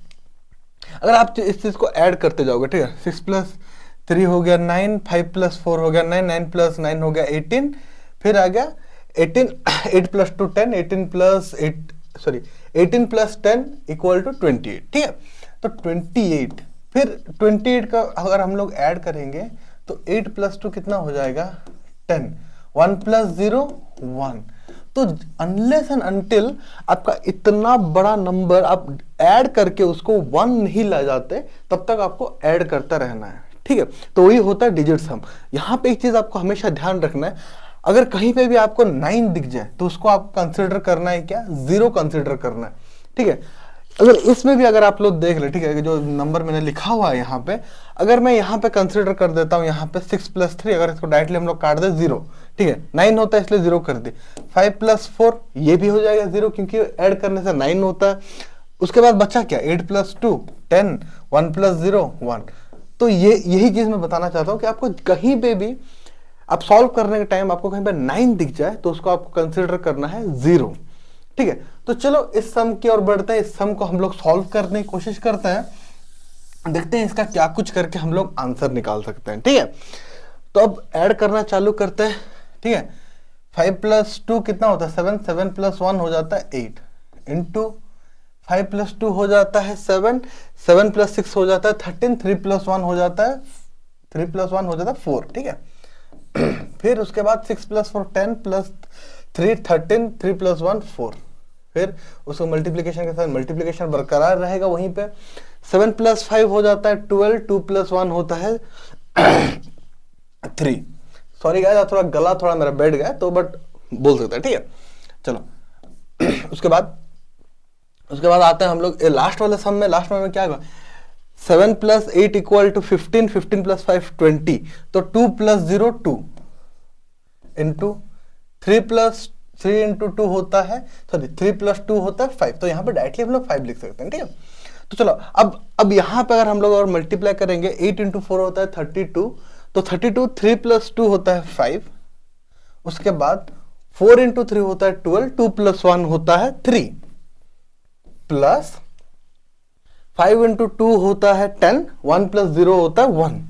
अगर आप इस चीज को ऐड करते जाओगे, ठीक है, 6 + 3 हो गया 9, 5 + 4 हो गया 9, 9 + 9 हो गया 18, फिर आ गया 18, 8 + 2 10, 18 + 10 = 28, ठीक है। तो 28, फिर 28 का अगर हम लोग ऐड करेंगे तो 8 + 2 कितना हो जाएगा 10, 1 + 0 1। तो अनलेस एंड अनटिल आपका इतना बड़ा नंबर आप ऐड करके उसको 1 नहीं ला जाते, तब तक आपको ऐड करता रहना है, ठीक है। तो वही होता है डिजिट सम। यहाँ पे एक चीज आपको हमेशा ध्यान रखना है, अगर कहीं पे भी आपको 9 दिख जाए तो उसको आप कंसिडर करना है क्या 0 कंसिडर करना है, ठीक है। अगर इसमें भी अगर आप लोग देख ले, ठीक है, जो नंबर मैंने लिखा हुआ है यहाँ पे, अगर मैं यहाँ पे कंसिडर कर देता हूँ यहाँ पे 6 + 3, अगर इसको डायरेक्टली हम लोग काट दे 0, ठीक है, 9 होता है इसलिए 0 कर दे, 5 + 4 ये भी हो जाएगा 0 क्योंकि ऐड करने से 9 होता है। उसके बाद बचा क्या 8 + 2 10, 1 + 0 1। तो यही चीज मैं बताना चाहता हूँ कि आपको कहीं पे भी आप सॉल्व करने के टाइम आपको कहीं पे 9 दिख जाए तो उसको आपको कंसिडर करना है 0, ठीक है। तो चलो इस सम की ओर बढ़ते हैं। इस सम को हम लोग सॉल्व करने की कोशिश करते हैं, देखते हैं इसका क्या कुछ करके हम लोग आंसर निकाल सकते हैं, ठीक है। तो अब ऐड करना चालू करते हैं, ठीक है। 5 + 2 कितना होता है 7, 7 + 1 हो जाता है 8, इंटू 5 + 2 हो जाता है 7, 7 + 6 हो जाता है 13, 3 + 1 हो जाता है 3 + 1 हो जाता है 4, ठीक है। फिर उसके बाद 6 + 4 10 + 3 13, 3 + 1 4, फिर उसको मल्टीप्लिकेशन के साथ मल्टीप्लिकेशन बरकरार रहेगा वहीं पे। 7 + 5 हो जाता है 12, 2 + 1 होता है 3। सॉरी गाइस, थोड़ा गला थोड़ा मेरा बैठ गया तो बट बोल सकते हैं, ठीक है। चलो उसके बाद आते हैं हम लोग लास्ट वाले सम में। लास्ट में क्या होगा 7 + 8 = 15, 15 + 5 20, तो 2 + 0 2, इंटू 3 इंटू 2 होता है, सॉरी 3 प्लस 2 होता है 5, तो यहाँ पे डायरेक्टली हम लोग 5 लिख सकते हैं, ठीक है। तो चलो अब यहाँ पे अगर हम लोग और मल्टीप्लाई करेंगे, 8 इंटू 4 होता है 32, तो 32, 3 प्लस 2 होता है 5, उसके बाद 4 इंटू 3 होता है 12, 2 प्लस 1 होता है 3, प्लस 5 इंटू 2 होता है 10, 1 प्लस 0 होता है 1।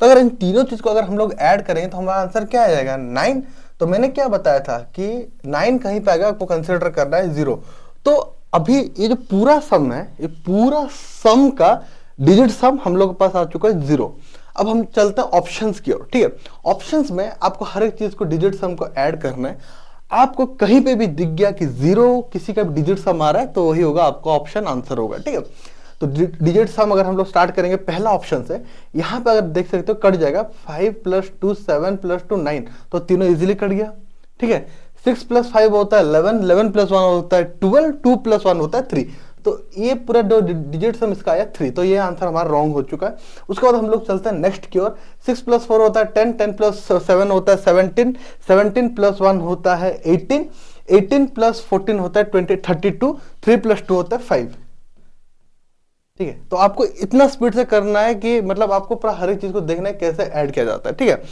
तो अगर इन तीनों चीज को अगर हम लोग ऐड करेंगे तो हमारा आंसर क्या आ जाएगा, 9। तो मैंने क्या बताया था कि 9 कहीं पे आएगा, आपको कंसिडर करना है 0। तो अभी ये जो पूरा सम है, ये पूरा सम का डिजिट सम हम लोग के पास आ चुका है 0। अब हम चलते हैं ऑप्शंस की ओर, ठीक है। ऑप्शंस में आपको हर एक चीज को डिजिट सम को ऐड करना है। आपको कहीं पे भी दिख गया कि 0 किसी का डिजिट सम आ रहा है तो वही होगा आपका ऑप्शन आंसर होगा, ठीक है। तो डिजिट सम अगर हम लोग स्टार्ट करेंगे पहला ऑप्शन से, यहां पे अगर देख सकते हो कट जाएगा 5 प्लस 2 7 प्लस 2 9, तो तीनों इजीली कट गया, ठीक है। 6 प्लस 5 होता है 11, 11 प्लस 1 होता है 12, 2 प्लस 1 होता है 3। तो ये पूरा जो डिजिट सम इसका आया 3, तो ये आंसर हमारा रॉन्ग हो चुका है। उसके बाद हम लोग चलते हैं नेक्स्ट की ओर। 6 प्लस 4 होता है 10, 10 प्लस 7 होता है 17, 17 प्लस 1 होता है 18, 18 प्लस 14 होता है 32, 3 प्लस 2 होता है 5, ठीक है। तो आपको इतना स्पीड से करना है कि मतलब आपको पूरा हर एक चीज को देखना है कैसे ऐड किया जाता है, ठीक है।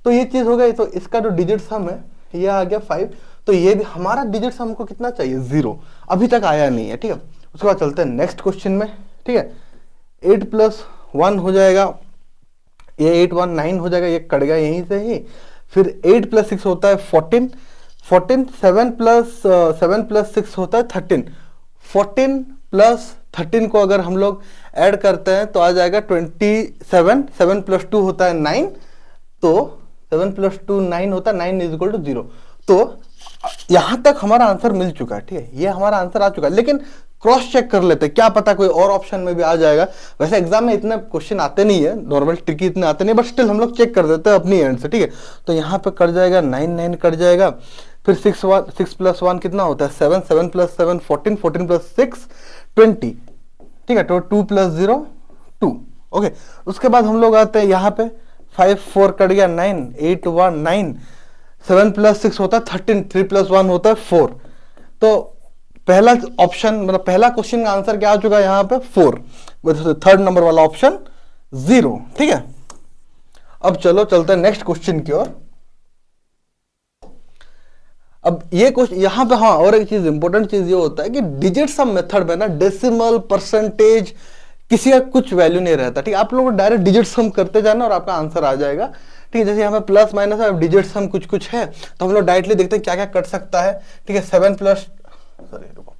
तो ये चीज हो गई। तो इसका जो डिजिट सम है ये आ गया 5, तो ये भी हमारा डिजिट सम को कितना चाहिए, 0, अभी तक आया नहीं है, ठीक है। उसके बाद चलते हैं नेक्स्ट क्वेश्चन में, ठीक है। 8 प्लस 1 हो जाएगा, ये 8 1 9 हो जाएगा, ये कट गया यहीं से ही। फिर 8 प्लस 6 होता है 14, 14 7 प्लस 6 होता है 13, 14 प्लस 13 को अगर हम लोग ऐड करते हैं तो आ जाएगा 27, 7 प्लस 2 होता है 9, तो 7 प्लस 2 9 होता है, 9 इज इक्वल टू 0। तो यहां तक हमारा आंसर मिल चुका है, ठीक है, ये हमारा आंसर आ चुका है। लेकिन क्रॉस चेक कर लेते हैं, क्या पता कोई और ऑप्शन में भी आ जाएगा। वैसे एग्जाम में इतने क्वेश्चन आते नहीं है, नॉर्मल ट्रिकी इतने आते नहीं, बट स्टिल हम लोग चेक कर देते हैं अपनी एंड से, ठीक है। तो यहाँ पे कट जाएगा 9 9 कट जाएगा, फिर 6 प्लस 1 कितना होता है 7, 7 प्लस 7 14, 14 प्लस 6 20, ठीक है। तो 2 प्लस 0 2, ओके। उसके बाद हम लोग आते हैं यहाँ पे 5 4 कट गया 9, 8 1 9, 7 प्लस 6 होता है 13, 3 प्लस 1 होता है 4। तो पहला ऑप्शन मतलब पहला क्वेश्चन का आंसर क्या आ चुका है यहाँ पे 4, थर्ड नंबर वाला ऑप्शन 0, ठीक है। अब चलो चलते हैं नेक्स्ट क्वेश्चन की ओर। अब ये क्वेश्चन यहाँ पे, हाँ, और एक चीज इंपॉर्टेंट चीज ये होता है कि डिजिट सम मेथड में ना डेसिमल परसेंटेज किसी का कुछ वैल्यू नहीं रहता, ठीक है। आप लोग डायरेक्ट डिजिट सम करते जाना और आपका आंसर आ जाएगा, ठीक है। जैसे यहाँ पे प्लस माइनस है, डिजिट सम कुछ कुछ है, तो हम लोग डायरेक्टली देखते हैं क्या क्या कट सकता है, ठीक है। 7 प्लस, सॉरी रुको,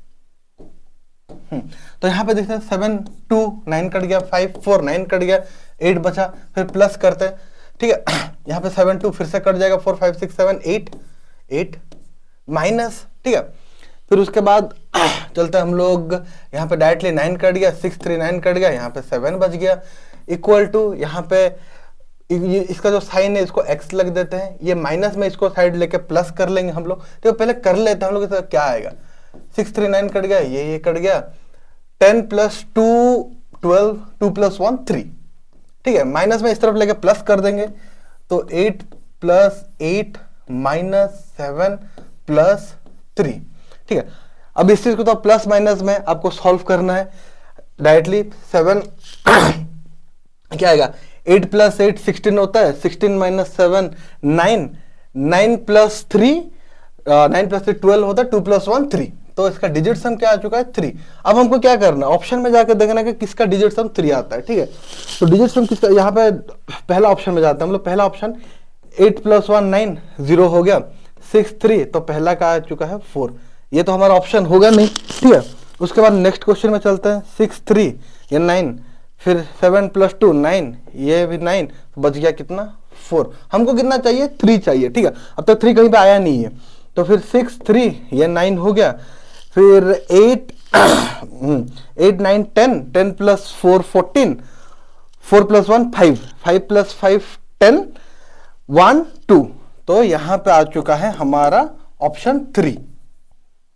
तो यहाँ पे देखते हैं 7 2 9 कट गया, 5 4 9 कट गया, 8 बचा, फिर प्लस करते हैं, ठीक है। यहाँ पे 7 2 फिर से कट जाएगा, 4 5 6 7 8 माइनस, ठीक है। फिर उसके बाद चलते हम लोग यहाँ पे डायरेक्टली 9 कट गया, 6 3 9 कट गया, यहाँ पे 7 बच गया, इक्वल टू यहाँ पे ये इसका जो साइन है इसको x लग देते हैं, ये माइनस में इसको साइड लेके प्लस कर लेंगे हम लोग। तो पहले कर लेते हैं हम लोग, क्या आएगा, 6 3 9 कट गया, ये कट गया, 10 प्लस 2 12, 2 प्लस 1 3, ठीक है। माइनस में इस तरफ लेके प्लस कर देंगे, तो 8 प्लस 8 माइनस 7 प्लस 3, ठीक है। अब इस चीज को तो प्लस माइनस में आपको सॉल्व करना है डायरेक्टली। 7 क्या आएगा, 8 प्लस 8 16 होता है, 16 माइनस 7 9, 9 प्लस 3 12 होता है, 2 प्लस 1 3। तो इसका डिजिट सम क्या आ चुका है 3। अब हमको क्या करना है, ऑप्शन में जाकर देखना है कि किसका डिजिट सम 3 आता है, ठीक है। तो डिजिट सम किसका, यहाँ पे पहला ऑप्शन में जाते हैं हम लोग। पहला ऑप्शन 8 प्लस 1 9 0 हो गया, 6 3, तो पहला का आ चुका है 4, ये तो हमारा ऑप्शन होगा नहीं, ठीक है। उसके बाद नेक्स्ट क्वेश्चन में चलते हैं, 6 3 ये 9, फिर 7 प्लस 2 9, ये भी 9, बच गया कितना 4। हमको कितना चाहिए 3 चाहिए, ठीक है। अब तक 3 कहीं पे आया नहीं है, तो फिर 6 3 ये 9 हो गया, फिर 8 8 9 10, 10 प्लस 4 14, 4 प्लस 1 5, 5 प्लस 5 10 1 2। तो यहां पे आ चुका है हमारा ऑप्शन 3,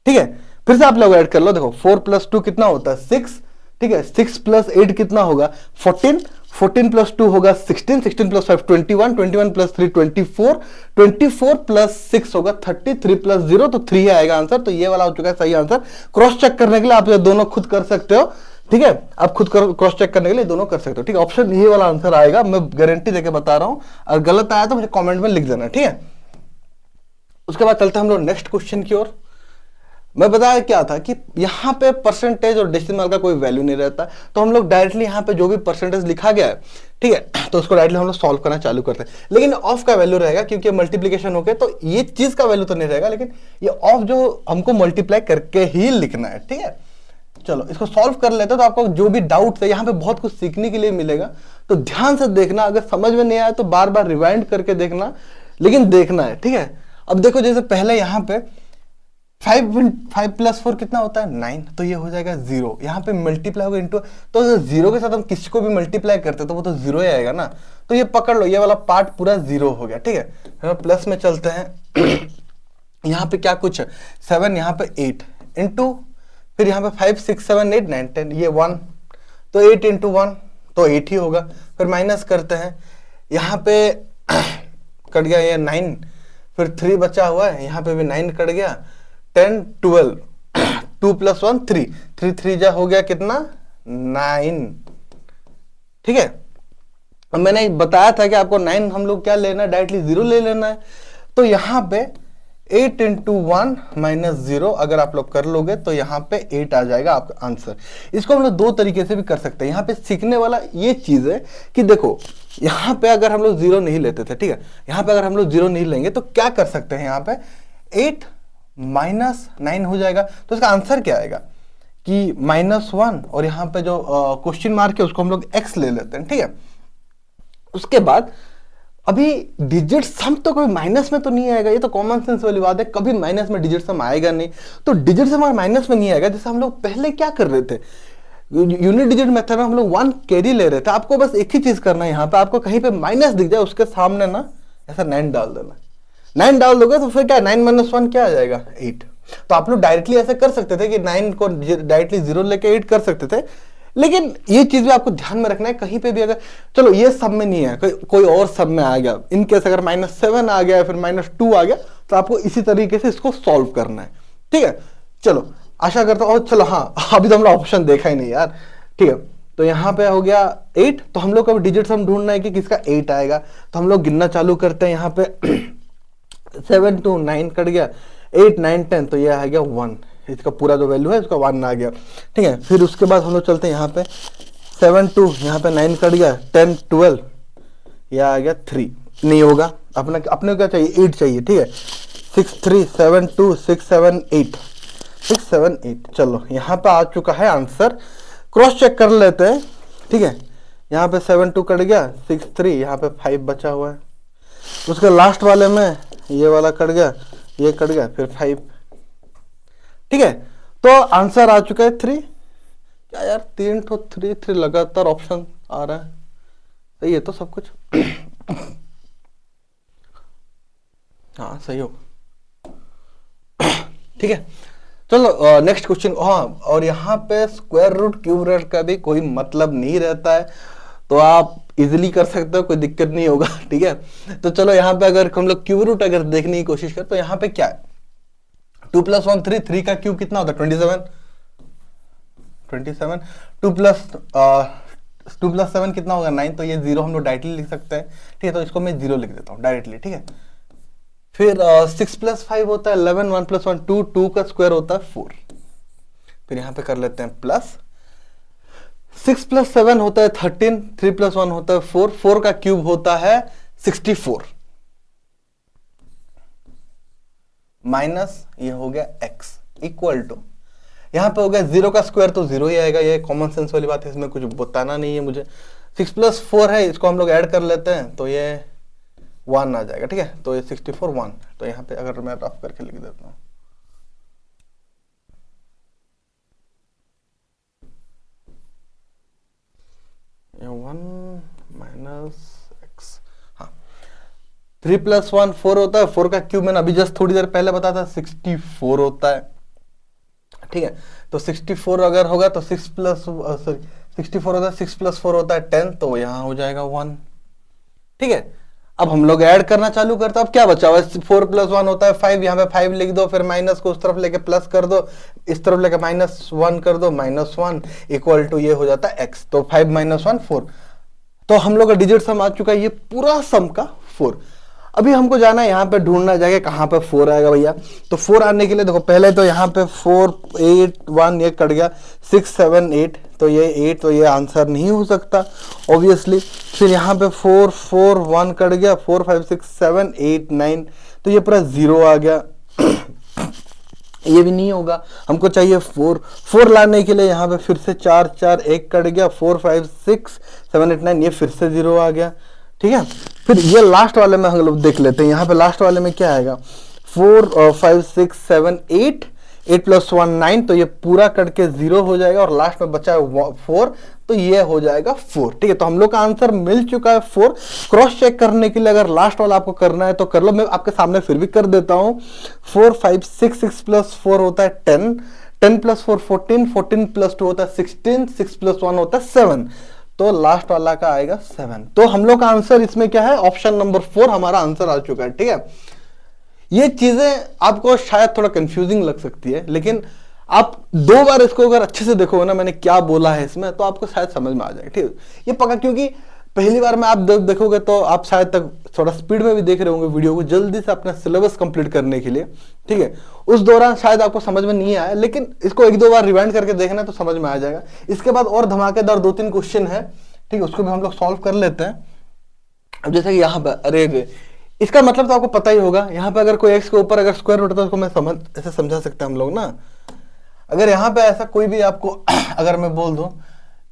ठीक है। फिर से आप लोग ऐड कर लो, देखो 4 प्लस 2 कितना होता है 6, ठीक है, 6 प्लस 8 कितना होगा 14, 14 प्लस 2 होगा 16, 16 प्लस 5 21, 21 प्लस 3 24, 24 प्लस 6 होगा 30, 3 प्लस 0 तो 3 आएगा आंसर। तो ये वाला हो चुका है सही आंसर। क्रॉस चेक करने के लिए आप ये दोनों खुद कर सकते हो, ठीक है, आप खुद क्रॉस चेक करने के लिए दोनों कर सकते हो, ठीक है। ऑप्शन ये वाला आंसर आएगा, मैं गारंटी देके बता रहा हूं, और गलत आया तो मुझे कमेंट में लिख देना, ठीक है। उसके बाद चलते हैं हम लोग नेक्स्ट क्वेश्चन की ओर। मैं बताया क्या था कि यहाँ पे परसेंटेज और डेसिमल का कोई वैल्यू नहीं रहता, तो हम लोग डायरेक्टली यहाँ पे जो भी परसेंटेज लिखा गया है, ठीक है, तो उसको डायरेक्टली हम लोग सॉल्व करना चालू करते हैं। लेकिन ऑफ का वैल्यू रहेगा क्योंकि मल्टीप्लीकेशन हो गया, तो ये चीज का वैल्यू तो नहीं रहेगा, लेकिन ये ऑफ जो हमको मल्टीप्लाई करके ही लिखना है, ठीक है। चलो इसको सॉल्व कर लेते हैं। तो आपको जो भी डाउट है, यहाँ पे बहुत कुछ सीखने के लिए मिलेगा, तो ध्यान से देखना। अगर समझ में नहीं आया तो बार बार रिवाइंड करके देखना, लेकिन देखना है, ठीक है। अब देखो जैसे पहले यहाँ पे 5 प्लस 4 कितना होता है 9, तो ये हो जाएगा 0। यहाँ पे मल्टीप्लाई होगा इंटू, तो 0 के साथ हम किसी को भी मल्टीप्लाई करते तो वो तो 0 ही आएगा ना, तो ये पकड़ लो, ये वाला पार्ट पूरा 0 हो गया, ठीक है। हम प्लस में चलते हैं। यहाँ पे क्या कुछ है 7, यहाँ पे 8 इंटू, फिर यहाँ पे 5 6 7 8 9 10, ये 1, तो 8 इंटू 1 तो 8 ही होगा। फिर माइनस करते हैं, यहाँ पे कट गया ये 9, फिर 3 बचा हुआ है, यहाँ पे भी 9 कट गया, 10 12, 2 प्लस 1 3, 3 3 जा हो गया कितना 9, ठीक है। अब मैंने बताया था कि आपको 9 हम लोग क्या लेना है, डायरेक्टली 0 ले लेना है। तो यहाँ पे 8 इंटू 1 माइनस 0 अगर आप लोग कर लोगे तो यहाँ पे 8 आ जाएगा आपका आंसर। इसको हम लोग दो तरीके से भी कर सकते हैं। यहाँ पे सीखने वाला ये चीज है कि देखो यहाँ पे अगर हम लोग 0 नहीं लेते थे, ठीक है, यहाँ पे अगर हम लोग 0 नहीं लेंगे तो क्या कर सकते हैं, यहाँ पे 8 माइनस 9 हो जाएगा। तो इसका आंसर क्या आएगा कि -1, और यहाँ पे जो क्वेश्चन मार्क है उसको हम लोग x ले लेते हैं, ठीक है। उसके बाद अभी डिजिट सम तो कोई माइनस में तो नहीं आएगा, ये तो कॉमन सेंस वाली बात है, कभी माइनस में डिजिट सम आएगा नहीं। तो डिजिट सम माइनस में नहीं आएगा। जैसे हम लोग पहले क्या कर रहे थे, यूनिट डिजिट मेथड में हम लोग 1 कैरी ले रहे थे। आपको बस एक ही चीज करना है, यहाँ पे आपको कहीं पे माइनस दिख जाए उसके सामने ना ऐसा 9 डाल देना। 9 डाल दोगे तो फिर क्या 9 - 1 क्या आ जाएगा 8। तो आप लोग डायरेक्टली ऐसे कर सकते थे कि 9 को डायरेक्टली 0 लेके 8 कर सकते थे, लेकिन ये चीज भी आपको ध्यान में रखना है। कहीं पे भी अगर चलो ये सब में नहीं है, कोई और सब में आ गया, इनकेस अगर -7 आ गया फिर -2 आ गया, तो आपको इसी तरीके से इसको सॉल्व करना है, ठीक है। चलो आशा करता हूँ, चलो हाँ अभी तो हम लोग ऑप्शन देखा ही नहीं यार, ठीक है। तो यहाँ पे हो गया 8, तो हम लोग को डिजिट सम ढूंढना है कि किसका 8 आएगा। तो हम लोग गिनना चालू करते हैं। यहाँ पे 7 to 9 कट गया, 8 9 10, तो ये आ गया 1, इसका पूरा जो वैल्यू है उसका 1 आ गया, ठीक है। फिर उसके बाद हम लोग चलते हैं यहाँ पे 7 to यहाँ पे 9 कट गया, 10 12, ये आ गया 3, नहीं होगा, अपने अपने को क्या चाहिए 8 चाहिए, ठीक है। 6 3 7 2 6 7 8, 6 7 8, चलो यहाँ पे आ चुका है आंसर। क्रॉस चेक कर लेते हैं, ठीक है। यहाँ पे 7 2 कट गया, 6 3, यहाँ पे 5 बचा हुआ है। उसके लास्ट वाले में ये वाला कट गया, ये कट गया, फिर 5, ठीक है। तो आंसर आ चुका है 3। क्या यार 3 तो 3 3 लगातार ऑप्शन आ रहा है, सही है तो सब कुछ। हाँ सही हो, ठीक है। चलो नेक्स्ट क्वेश्चन। हाँ, और यहाँ पे स्क्वायर रूट क्यूब रूट का भी कोई मतलब नहीं रहता है, तो आप इजीली कर सकते हो, कोई दिक्कत नहीं होगा, ठीक है। तो चलो यहाँ पे अगर हम लोग क्यूब रूट अगर देखने की कोशिश करें तो यहाँ पे क्या है 2 + 1 3, 3 का क्यूब कितना होता है 27, 27, 2 + 7 कितना होगा 9, तो ये 0 हम लोग डायरेक्टली लिख सकते हैं, ठीक है। तो इसको मैं 0 लिख देता हूँ डायरेक्टली, ठीक है। फिर 6 + 5 होता है 11, 1 + 1 2, 2 का स्क्वायर होता है 4। फिर यहाँ पे कर लेते हैं प्लस, 6 + 7 होता है 13, 3 + 1 होता है 4, 4 का क्यूब होता है 64, माइनस ये हो गया x इक्वल टू, यहां पे हो गया 0 का स्क्वायर तो 0 ही आएगा, ये कॉमन सेंस वाली बात है, इसमें कुछ बताना नहीं है मुझे। 6 + 4 है, इसको हम लोग ऐड कर लेते हैं तो ये 1 आ जाएगा, ठीक है। तो ये 64 1, तो यहाँ पे अगर मैं रफ करके लिख देता हूँ, ये 1 - x, हाँ 3 + 1 4 होता है, 4 का क्यूब मैंने अभी जस्ट थोड़ी देर पहले बताया था 64 होता है, ठीक है। तो 64 अगर होगा तो 6 प्लस सॉरी 64 होगा, 6 प्लस 4 होता है 10, तो यहाँ हो जाएगा 1। ठीक है, अब हम लोग ऐड करना चालू करते हैं। अब क्या बचा हुआ, 4 प्लस 1 होता है 5, यहाँ पे 5 लिख दो, फिर माइनस को उस तरफ लेके प्लस कर दो, इस तरफ लेके -1 कर दो, -1 इक्वल टू ये हो जाता है x। तो 5 - 1 4। तो हम लोग का डिजिट सम आ चुका है, ये पूरा सम का 4। अभी हमको जाना है यहाँ पे ढूंढना जाएगा कहाँ पे 4 आएगा भैया। तो 4 आने के लिए देखो, पहले तो यहाँ पे 4 8 1 ये कट गया, 6 7 8, तो ये 8, तो ये आंसर नहीं हो सकता ऑब्वियसली। फिर यहाँ पे 4 4 1 कट गया, 4 5 6 7 8 9, तो ये पूरा 0 आ गया। ये भी नहीं होगा, हमको चाहिए 4 4 लाने के लिए यहाँ पे फिर से 4 4 1 कट गया, 4 5 6 7 8 9, ये फिर से 0 आ गया। ठीक है, फिर ये लास्ट वाले में हम लोग देख लेते हैं। यहाँ पे लास्ट वाले में क्या आएगा, 4 5 6 7 8 8 प्लस 1 9, तो ये पूरा कट के 0 हो जाएगा, और लास्ट में बचा है 4, तो ये हो जाएगा 4। ठीक है, तो हम लोग का आंसर मिल चुका है 4। क्रॉस चेक करने के लिए अगर लास्ट वाला आपको करना है तो कर लो, मैं आपके सामने फिर भी कर देता हूं। 4 5 6 6 प्लस 4 होता है 10, 10 प्लस 4 14, 14 प्लस 2 होता है 16, 6 प्लस 1 होता है 7, तो लास्ट वाला का आएगा 7। तो हम लोग का आंसर इसमें क्या है, ऑप्शन नंबर 4 हमारा आंसर आ चुका है। ठीक है, ये चीजें आपको शायद थोड़ा कंफ्यूजिंग लग सकती है, लेकिन आप 2 बार इसको अगर अच्छे से देखोगे ना मैंने क्या बोला है इसमें, तो आपको शायद समझ में आ जाएगा। ठीक है, ये पक्का, क्योंकि पहली बार में आप देखोगे तो आप शायद तक थोड़ा स्पीड में भी देख रहे होंगे वीडियो को, जल्दी से अपना सिलेबस कंप्लीट करने के लिए। ठीक है, उस दौरान शायद आपको समझ में नहीं आया, लेकिन इसको 1-2 बार रिवाइंड करके देखना तो समझ में आ जाएगा। इसके बाद और धमाकेदार 2-3 क्वेश्चन है, ठीक है, उसको भी हम लोग सॉल्व कर लेते हैं। अब जैसे कि यहाँ पर अरे इसका मतलब तो आपको पता ही होगा, यहाँ पे अगर कोई x के ऊपर अगर स्क्वायर रूट होता है उसको मैं ऐसे समझा सकते हैं हम लोग ना। अगर यहाँ पे ऐसा कोई भी आपको अगर मैं बोल दूं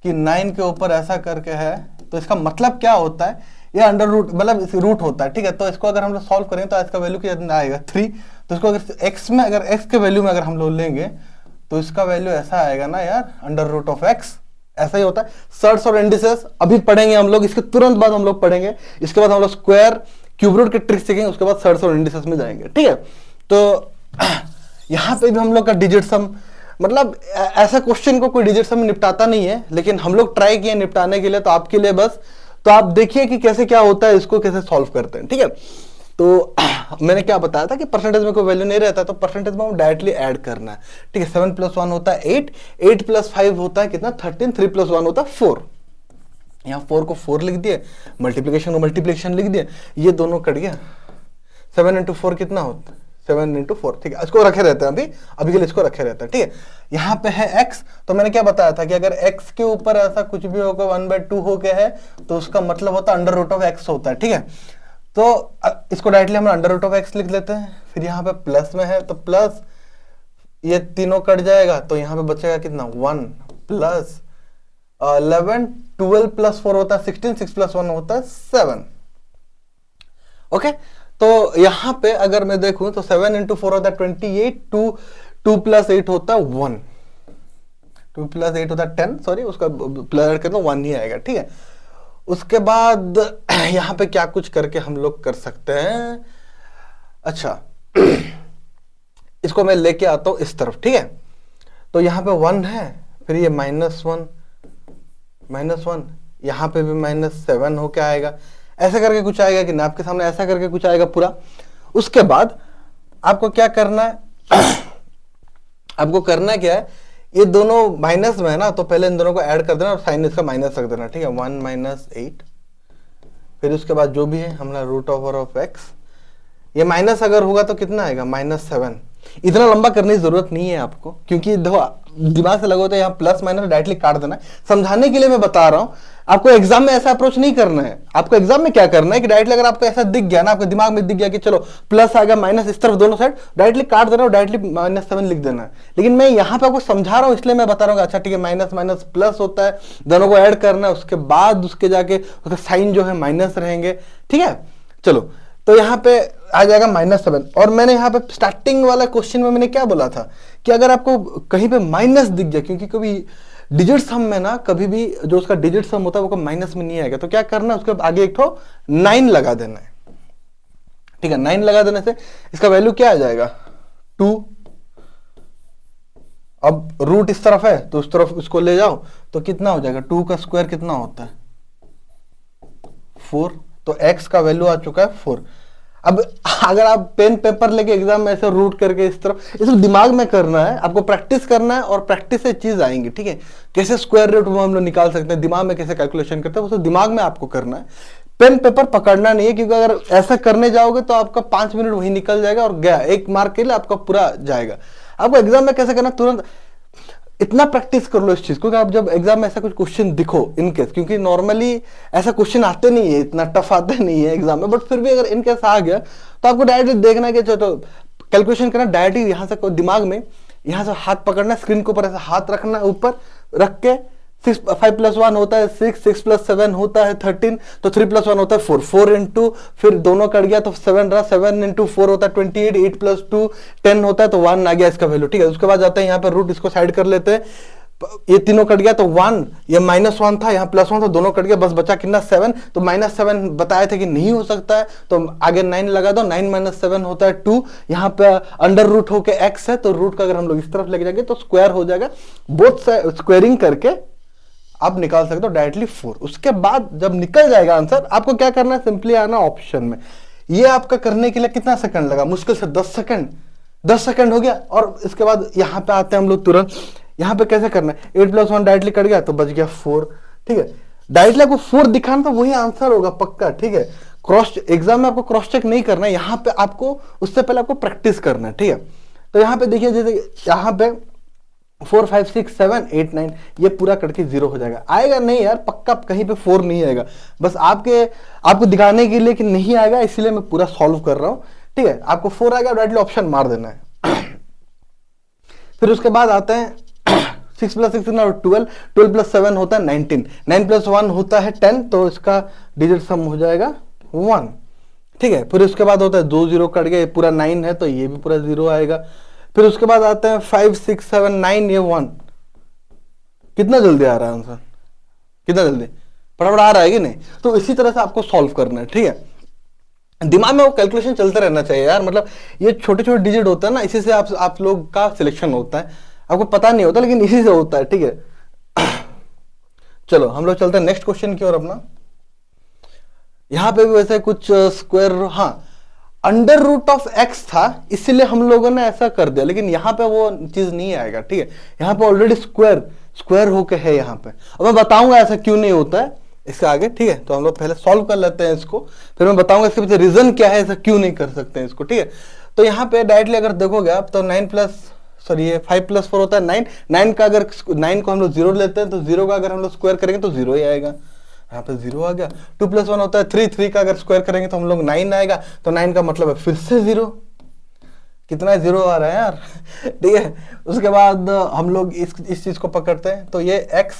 कि 9 के ऊपर ऐसा करके है, तो इसका मतलब क्या होता है, ये अंडर रूट मतलब रूट होता है। ठीक है, तो इसको अगर हम लोग सॉल्व करें तो इसका वैल्यू कितना आएगा 3। तो इसको अगर x में अगर x के वैल्यू में अगर हम लोग लेंगे तो इसका वैल्यू ऐसा आएगा ना यार, अंडर रूट ऑफ x। ऐसा ही होता है। सर्ट्स और इंडिसेस अभी पढ़ेंगे हम लोग, इसके तुरंत बाद हम लोग पढ़ेंगे। इसके बाद हम लोग स्क्वायर क्यूब रूट के ट्रिक सीखेंगे, उसके बाद सर्ट्स और इंडिसेस में जाएंगे। ठीक है, तो यहाँ पे भी हम लोग का डिजिट सम, मतलब ऐसा क्वेश्चन को कोई डिजिट सम निपटाता नहीं है, लेकिन हम लोग ट्राई किए निपटाने के लिए, तो आपके लिए बस, तो आप देखिए कि कैसे क्या होता है, इसको कैसे सॉल्व करते हैं। ठीक है, तो मैंने क्या बताया था कि परसेंटेज में कोई वैल्यू नहीं रहता, तो परसेंटेज में हम डायरेक्टली ऐड करना है। ठीक है, 7 + 1 होता है 8, 8 + 5 होता है कितना 13, 3 + 1 होता है 4। यहाँ 4 को 4 लिख दिए, मल्टीप्लिकेशन को मल्टीप्लिकेशन लिख दिए, ये दोनों कट गया। 7 × 4 कितना होता है, 7 × 4। ठीक है, इसको रखे रहते हैं, अभी के लिए इसको रखे रहते हैं। ठीक है, यहाँ पे है x, तो मैंने क्या बताया था कि अगर x के ऊपर ऐसा कुछ भी होगा 1/2 हो गया है, तो उसका मतलब होता है अंडर रूट ऑफ x होता है। ठीक है, तो इसको डायरेक्टली हम अंडर रूट ऑफ x लिख लेते हैं। फिर यहाँ पे प्लस में है, तो प्लस ये तीनों कट जाएगा, तो यहाँ पे बचेगा कितना 1 प्लस 11, 12 + 4 होता है 16, 6 + 1 होता है 7। ओके, तो यहाँ पे अगर मैं देखूं तो 7 × 4 होता है 28, 2 + 8 होता है 1, 2 + 8 होता है 10, सॉरी उसका प्लस करता हूं 1 ही आएगा। ठीक है, उसके बाद यहाँ पे क्या कुछ करके हम लोग कर सकते हैं। अच्छा इसको मैं लेके आता हूं इस तरफ। ठीक है, तो यहाँ पे 1 है, फिर ये -1, यहाँ पे भी -7 होके आएगा, ऐसा करके कुछ आएगा कि ना आपके सामने, ऐसा करके कुछ आएगा पूरा। उसके बाद आपको क्या करना है आपको करना क्या है, ये दोनों माइनस में है ना, तो पहले इन दोनों को ऐड कर देना और साइन इसका माइनस रख देना। ठीक है, 1 - 8, फिर उसके बाद जो भी है हमारा रूट ओवर ऑफ x, ये माइनस अगर होगा तो कितना आएगा -7। इतना लंबा करने की जरूरत नहीं है आपको, क्योंकि देखो दिमाग से लगो तो यहाँ प्लस माइनस डायरेक्टली काट देना है। समझाने के लिए मैं बता रहा हूं, आपको एग्जाम में ऐसा अप्रोच नहीं करना है। आपको एग्जाम में क्या करना है कि डायरेक्टली अगर आपको ऐसा दिख गया ना, आपके दिमाग में दिख गया कि चलो प्लस आ गया माइनस इस तरफ दोनों साइड, डायरेक्टली काट देना और डायरेक्टली -7 लिख देना है। लेकिन मैं यहाँ पे आपको समझा रहा हूँ, इसलिए मैं बता रहा हूँ अच्छा ठीक है, माइनस माइनस प्लस होता है, दोनों को ऐड करना है, उसके बाद उसके जाके उसका साइन जो है माइनस रहेंगे। ठीक है, चलो तो यहाँ पे आ जाएगा -7। और मैंने यहाँ पे स्टार्टिंग वाला क्वेश्चन में मैंने क्या बोला था कि अगर आपको कहीं पे माइनस दिख जाए, क्योंकि कभी डिजिट सम में ना कभी भी जो उसका डिजिट सम होता है वो माइनस में नहीं आएगा, तो क्या करना है उसके आगे एक ठो 9 लगा देना है। ठीक है, 9 लगा देने से इसका वैल्यू क्या आ जाएगा 2, अब रूट इस तरफ है तो उस तरफ इसको ले जाओ तो कितना हो जाएगा, 2 का स्क्वायर कितना होता है 4, तो x का वैल्यू आ चुका है 4। अब अगर आप पेन पेपर लेके एग्जाम में ऐसे रूट करके इस तरफ, इसे दिमाग में करना है, आपको प्रैक्टिस करना है और प्रैक्टिस से चीज आएंगी, ठीक है। कैसे स्क्वायर रूट वो हम लोग निकाल सकते हैं, दिमाग में कैसे कैलकुलेशन करते हैं, वो दिमाग में आपको करना है, पेन पेपर पकड़ना नहीं है, क्योंकि अगर ऐसा करने जाओगे तो आपका 5 मिनट वही निकल जाएगा और गया, 1 मार्क के लिए आपका पूरा जाएगा। आपको एग्जाम में कैसे करना, तुरंत इतना प्रैक्टिस कर लो इस चीज को कि आप जब एग्जाम में ऐसा कुछ क्वेश्चन दिखो इनकेस, क्योंकि नॉर्मली ऐसा क्वेश्चन आते नहीं है, इतना टफ आते नहीं है एग्जाम में, बट फिर भी अगर इनकेस आ गया तो आपको डायरेक्टली देखना है कि तो कैलकुलेशन करना, डायरेक्टली यहां से दिमाग में यहां से हाथ पकड़ना, स्क्रीन के ऊपर ऐसा हाथ रखना, ऊपर रख के 5 + 1 होता है 6, 6 + 7 होता है 13, तो 3 + 1 होता है 4, 4 इंटू फिर दोनों कट गया तो 7 रहा, 7 इंटू 4 होता है 28, 8 + 2 10 होता है, तो 1 आ गया इसका वैल्यू, ठीक है। उसके बाद जाते हैं यहाँ पर रूट, इसको साइड कर लेते हैं, ये तीनों कट गया तो 1, ये -1 था, यहाँ +1 था, दोनों कट गया, बस बचा कितना 7, तो -7 बताए थे कि नहीं हो सकता है, तो आगे 9 लगा दो, 9 - 7 होता है 2, यहाँ पे अंडर रूट होके x है, तो रूट का अगर हम लोग इस तरफ लेके जाएंगे तो स्क्वायर हो जाएगा, बोथ स्क्वायरिंग करके आप निकाल सकते हो डायरेक्टली 4। उसके बाद जब निकल जाएगा आंसर, आपको क्या करना है, सिंपली आना ऑप्शन में। ये आपका करने के लिए कितना सेकंड लगा, मुश्किल से 10 सेकंड, 10 सेकंड हो गया। और इसके बाद यहां पे आते हैं हम लोग तुरंत, यहां पे कैसे करना है, 8 + 1 डायरेक्टली कट गया तो बच गया 4, ठीक है। डायरेक्टली आपको 4 दिखाना तो वही आंसर होगा पक्का, ठीक है। क्रॉस एग्जाम में आपको क्रॉस चेक नहीं करना है, यहां पे आपको उससे पहले आपको प्रैक्टिस करना है, ठीक है। तो यहां पे देखिए, जैसे यहां पे 4 5 6 7 8 9 ये पूरा करके 0 हो जाएगा, आएगा नहीं यार पक्का, कहीं पे 4 नहीं आएगा, बस आपको दिखाने के लिए कि नहीं आएगा, इसलिए मैं पूरा सॉल्व कर रहा हूं, ठीक है। आपको 4 आएगा, डायरेक्टली ऑप्शन मार देना है। फिर उसके बाद आते हैं 6 + 6 12, 12 + 7 होता है 19, 9 + 1 होता है 10, तो इसका डिजिट सम हो जाएगा 1, ठीक है। फिर उसके बाद होता है 2 0 कट गए, पूरा 9 है तो ये भी पूरा 0 आएगा। फिर उसके बाद आते हैं 5 6 7 9, ये 1, कितना जल्दी आ रहा है आंसर, कितना जल्दी फटाफट आ रहा है कि नहीं। तो इसी तरह से आपको सॉल्व करना है, ठीक है। दिमाग में वो कैलकुलेशन चलते रहना चाहिए यार, मतलब ये छोटे छोटे डिजिट होता है ना, इसी से आप लोग का सिलेक्शन होता है, आपको पता नहीं होता लेकिन इसी से होता है, ठीक है। चलो हम लोग चलते हैं नेक्स्ट क्वेश्चन की ओर अपना। यहां पे भी वैसे कुछ स्क्वायर, हाँ अंडर रूट ऑफ x था इसलिए हम लोगों ने ऐसा कर दिया, लेकिन यहां पे वो चीज नहीं आएगा, ठीक है। यहां पे ऑलरेडी स्क्वायर होके है यहां पे, अब मैं बताऊंगा ऐसा क्यों नहीं होता है इसके आगे, ठीक है। तो हम लोग पहले सॉल्व कर लेते हैं इसको, फिर मैं बताऊंगा इसके पीछे रीजन क्या है, ऐसा क्यों नहीं कर सकते हैं इसको, ठीक है। तो यहाँ पे डायरेक्टली अगर देखोगे आप तो 5 + 4 होता है 9, 9 का अगर 9 को हम लोग 0 लेते हैं तो 0 का अगर हम लोग स्क्वायर करेंगे तो 0 ही आएगा, यहाँ पे 0 आ गया। 2 + 1 होता है 3, 3 का अगर स्क्वायर करेंगे तो हम लोग 9 आएगा, तो 9 का मतलब है फिर से 0, कितना 0 आ रहा है यार, ठीक है। उसके बाद हम लोग इस चीज को पकड़ते हैं, तो ये x²,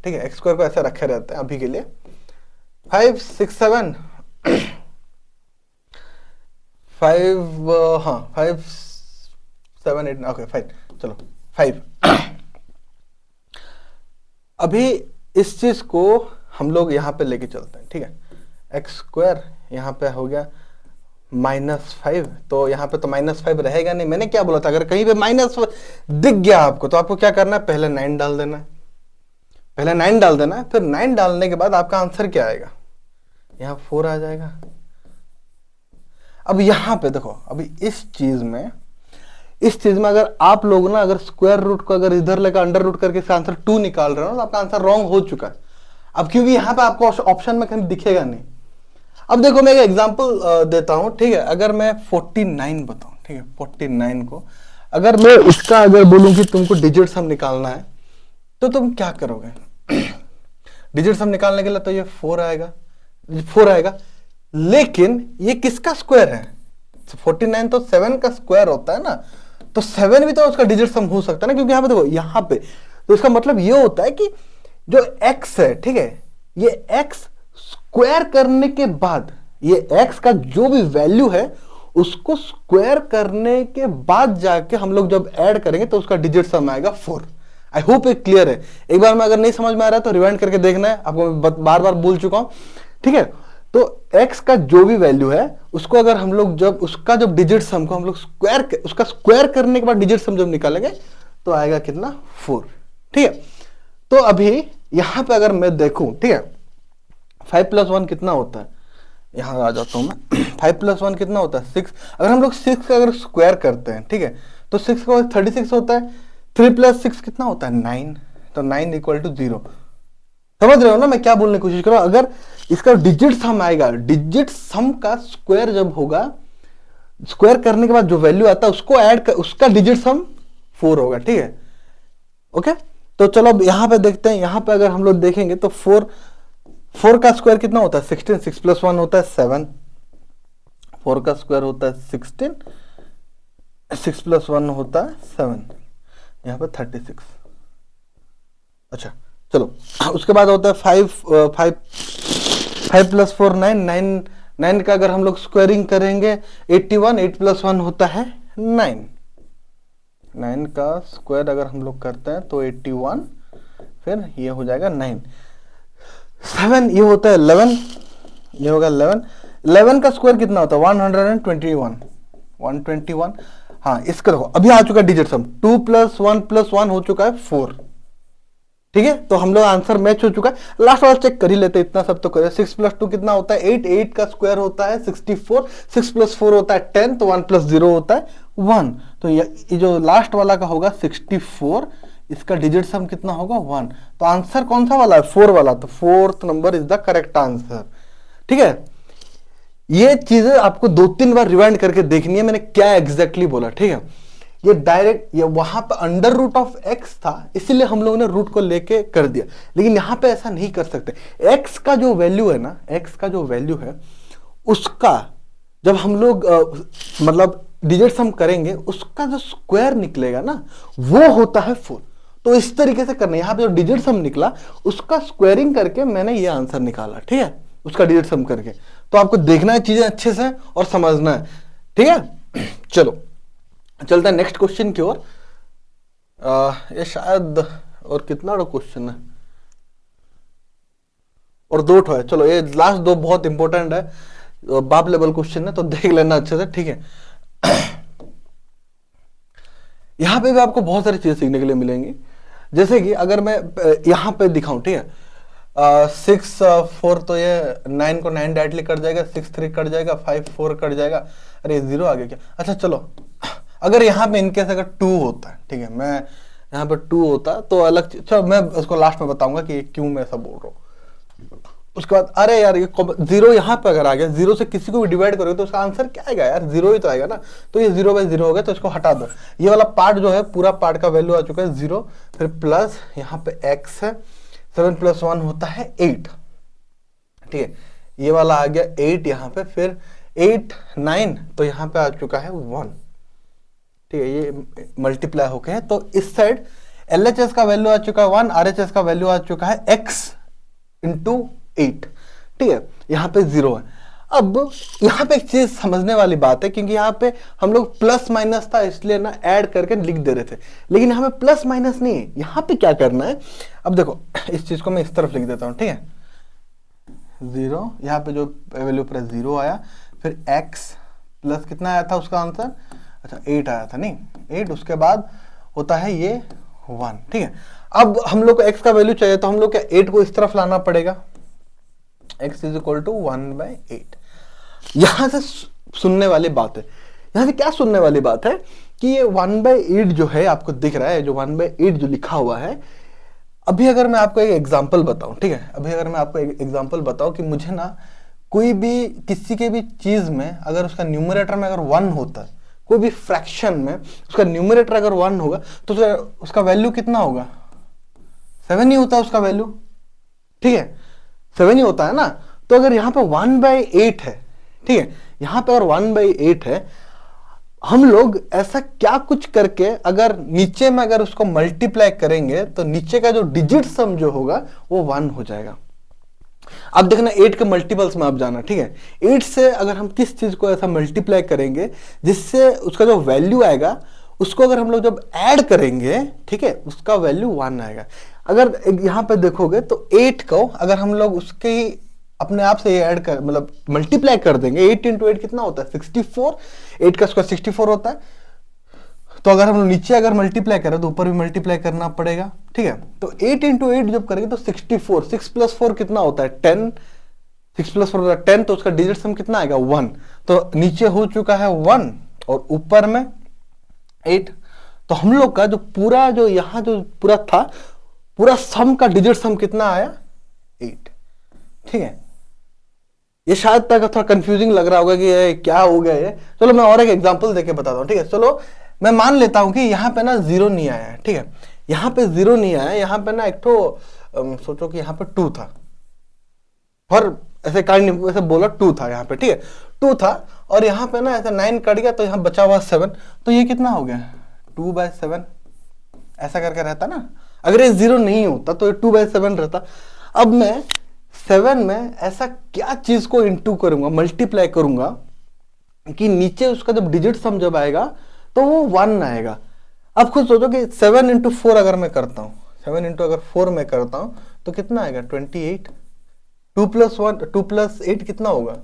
ठीक है, x² को ऐसे रखे रहते हैं अभी के लिए। 5 6 7 5 हाँ 5 7 8 ओके फाइन, चलो 5। अभी इस चीज को हम लोग यहां पे लेके चलते हैं, ठीक है। x² यहां पे हो गया -5, तो यहां पे तो -5 रहेगा नहीं, मैंने क्या बोला था, अगर कहीं पे माइनस दिख गया आपको तो आपको क्या करना है, पहले 9 डाल देना है, पहले 9 डाल देना है, फिर 9 डालने के बाद आपका आंसर क्या आएगा, यहां 4 आ जाएगा। अब यहां पे देखो, अभी इस चीज में अगर आप लोग ना अगर स्क्वायर रूट को अगर इधर लेकर अंडर रूट करके इसका आंसर 2 निकाल रहे हो तो आपका आंसर रॉन्ग हो चुका है। अब क्योंकि यहां पे आपको ऑप्शन में कहीं दिखेगा नहीं। अब देखो मैं एक एग्जांपल देता हूं, ठीक है। अगर मैं 49 बताऊं, ठीक है, 49 को अगर मैं इसका अगर बोलूं कि तुमको डिजिट सम निकालना है तो तुम क्या करोगे, डिजिट सम निकालने के लिए तो ये 4 आएगा, लेकिन ये किसका स्क्वायर है, 49 तो 7 का स्क्वायर होता है ना, तो 7 भी तो उसका डिजिट सम हो सकता है ना, क्योंकि यहां पे देखो यहां पे तो इसका मतलब ये होता है कि जो x है, ठीक है, ये x स्क्वायर करने के बाद, ये x का जो भी वैल्यू है उसको स्क्वायर करने के बाद जाके हम लोग जब ऐड करेंगे तो उसका डिजिट सम आएगा 4। आई होप ये क्लियर है। एक बार में अगर नहीं समझ में आ रहा है तो रिवाइंड करके देखना है, आपको मैं बार बार बोल चुका हूं, ठीक है। तो x का जो भी वैल्यू है उसको अगर हम लोग जब उसका जब डिजिट सम को हम लोग उसका स्क्वायर करने के बाद डिजिट सम जब निकालेंगे तो आएगा कितना 4। ठीक है, तो अभी यहां पे अगर मैं देखूं, ठीक है, 5 + 1 कितना होता है, यहां आ जाता हूं मैं 5 + 1 कितना होता है 6। अगर हम लोग 6 का अगर स्क्वायर करते हैं, ठीक है, तो 6 का 36 होता है। 3 + 6 कितना होता है 9, तो 9 = 0। समझ रहे हो ना मैं क्या बोलने की कोशिश कर रहा हूं। अगर इसका डिजिट सम आएगा, डिजिट सम का स्क्वायर जब होगा, स्क्वायर करने के बाद जो वैल्यू आता है उसको ऐड कर, उसका डिजिट सम 4 होगा। ठीक है, ओके, तो चलो अब यहां पे देखते हैं। यहां पे अगर हम लोग देखेंगे तो 4 का स्क्वायर कितना होता है 16, 6 + 1 होता है 7, 4 का स्क्वायर होता है 16, 6 + 1 होता है 7, यहां पे 36। अच्छा चलो, उसके बाद होता है 5 + 4 9, 9 का अगर हम लोग स्क्वायरिंग करेंगे 81, 8 + 1 होता है 9, 9 का स्क्वायर अगर हम लोग करते हैं तो 81, फिर ये हो जाएगा 9, 7 ये होता है 11, ये होगा 11, 11 का स्क्वायर कितना होता है 121, 121। हाँ, इसका देखो अभी आ चुका है डिजिट सम, 2 + 1 + 1 हो चुका है 4। ठीक है, तो हम लोग आंसर मैच हो चुका है। लास्ट वाला चेक कर ही लेते, इतना सब तो करें। 6 + 2 कितना होता है 8, 8 का स्क्वायर होता है 64, 6 + 4 होता है 10, तो 1 + 0 होता है 1, तो ये जो लास्ट वाला का होगा 64, इसका डिजिट सम कितना होगा 1। तो आंसर कौन सा वाला है 4 वाला, तो 4th number is the correct answer. ठीक है, ये चीजें आपको 2-3 बार रिवाइंड करके देखनी है मैंने क्या एग्जैक्टली बोला। ठीक है, ये डायरेक्ट ये वहां पे √x था, इसीलिए हम लोगों ने रूट को लेके कर दिया, लेकिन यहां पे ऐसा नहीं कर सकते। x का जो वैल्यू है ना, x का जो वैल्यू है उसका जब हम लोग मतलब डिजिट सम करेंगे उसका जो स्क्वायर निकलेगा ना वो होता है 4। तो इस तरीके से करना है, यहां पे जो डिजिट सम निकला उसका स्क्वायरिंग करके मैंने ये आंसर निकाला। ठीक है, उसका डिजिट सम करके। तो आपको देखना है चीजें अच्छे से और समझना है। ठीक है, चलो चलता है नेक्स्ट क्वेश्चन की ओर। ये शायद और कितना क्वेश्चन है, और 2 है। चलो ये लास्ट 2 बहुत इंपॉर्टेंट है, बाप लेवल क्वेश्चन है, तो देख लेना अच्छे से। ठीक है, यहां पे भी आपको बहुत सारी चीजें सीखने के लिए मिलेंगी। जैसे कि अगर मैं यहां पे दिखाऊं, ठीक है, 6 4 तो ये 9 को 9 डायरेक्टली कट जाएगा, 6 3 कट जाएगा, 5 4 कट जाएगा। अरे 0 आ गया क्या? अच्छा चलो, अगर यहाँ पे इनकेस अगर 2 होता है, ठीक है, मैं यहाँ पे 2 होता तो अलग चीज, अच्छा मैं उसको लास्ट में बताऊंगा कि क्यों मैं ऐसा बोल रहा हूँ। उसके बाद अरे यार ये 0 यहाँ पे अगर आ गया, 0 से किसी को भी डिवाइड करोगे तो उसका आंसर क्या आएगा यार, 0 ही तो आएगा ना। तो ये 0/0 हो गया, तो इसको हटा दो। ये वाला पार्ट जो है पूरा पार्ट का वैल्यू आ चुका है 0, फिर प्लस यहाँ पे x है, 7 + 1 होता है 8। ठीक है, ये वाला आ गया 8 यहाँ पे, फिर 8 9, तो यहाँ पे आ चुका है 1। ठीक है, ये मल्टीप्लाई होके है, तो इस साइड LHS का वैल्यू आ चुका है 1, RHS का वैल्यू आ चुका है x × 8। ठीक है, यहाँ पे 0 है। अब यहाँ पे एक चीज समझने वाली बात है, क्योंकि यहाँ पे हम लोग प्लस माइनस था इसलिए ना ऐड करके लिख दे रहे थे, लेकिन यहाँ पे प्लस माइनस नहीं है। यहाँ पे क्या करना है, अब देखो इस चीज को मैं इस तरफ लिख देता हूँ। ठीक है, 0, यहाँ पे जो वैल्यू पर 0 आया, फिर x प्लस कितना आया था उसका आंसर, अच्छा 8 आया था, नहीं 8, उसके बाद होता है ये 1। ठीक है, अब हम लोग को x का वैल्यू चाहिए, तो हम लोग क्या 8 को इस तरफ लाना पड़ेगा, x = 1/8। यहां से सुनने वाली बात है, यहां से क्या सुनने वाली बात है कि ये 1/8 जो है आपको दिख रहा है, जो 1/8 जो लिखा हुआ है। अभी अगर मैं आपको एक एग्जांपल बताऊं, ठीक है, अभी अगर मैं आपको एक एग्जांपल बताऊं कि मुझे ना कोई भी किसी के भी चीज में अगर उसका न्यूमरेटर में अगर 1 होता है, कोई भी फ्रैक्शन में उसका न्यूमरेटर अगर 1 होगा तो उसका वैल्यू कितना होगा 7 ही होता है उसका वैल्यू। ठीक है, 7 ही होता है ना। तो अगर यहाँ पे 1/8 है, ठीक है, यहाँ पे अगर 1/8 है, हम लोग ऐसा क्या कुछ करके अगर नीचे में अगर उसको मल्टीप्लाई करेंगे तो नीचे का जो डिजिट सम जो होगा वो 1 हो जाएगा। अब देखना 8 के मल्टीपल्स में आप जाना। ठीक है, 8 से अगर हम किस चीज को ऐसा मल्टीप्लाई करेंगे जिससे उसका जो वैल्यू आएगा उसको अगर हम लोग जब ऐड करेंगे, ठीक है, उसका वैल्यू 1 आएगा। अगर यहां पे देखोगे तो 8 को अगर हम लोग उसके अपने आप से ये ऐड कर मतलब मल्टीप्लाई कर देंगे। 8 इंटू 8 कितना होता है 64, 8 का स्क्वायर 64 होता है। तो अगर हम नीचे अगर मल्टीप्लाई करें तो ऊपर भी मल्टीप्लाई करना पड़ेगा, ठीक है। तो 8 इंटू 8 जब करेंगे तो 64, 6 प्लस 4 कितना होता है 10, 6 प्लस 4 होता है 10, तो उसका डिजिट सम कितना आएगा 1। तो नीचे हो चुका है 1 और ऊपर में 8। तो हम लोग का जो पूरा जो यहां जो पूरा था पूरा सम का डिजिट सम कितना आया 8, ठीक है। ये शायद तक थोड़ा कंफ्यूजिंग लग रहा होगा कि ये क्या हो गया ये। चलो मैं और एक एग्जांपल देके बताता हूँ, ठीक है। चलो मैं मान लेता हूं कि यहाँ पे ना 0 नहीं आया है, ठीक है। यहाँ पे 0 नहीं आया, यहाँ पे ना एक तो सोचो कि यहाँ पे 2 था और ऐसे काइंड वैसे बोला 2 था यहाँ पे, ठीक है 2 था और यहाँ पे ना ऐसे 9 कट गया तो यहाँ बचा हुआ 7, तो ये कितना हो गया 2/7 ऐसा करके रहता ना। अगर ये 0 नहीं होता तो ये 2/7 रहता। अब मैं 7 में ऐसा क्या चीज को इंटू करूंगा मल्टीप्लाई करूंगा कि नीचे उसका जब डिजिट सम जब आएगा तो वो 1 आएगा। अब खुद सोचो कि 7 इंटू 4 अगर मैं करता हूं, 7 इंटू अगर 4 में करता हूं तो कितना आएगा 28, 2 प्लस 8 कितना होगा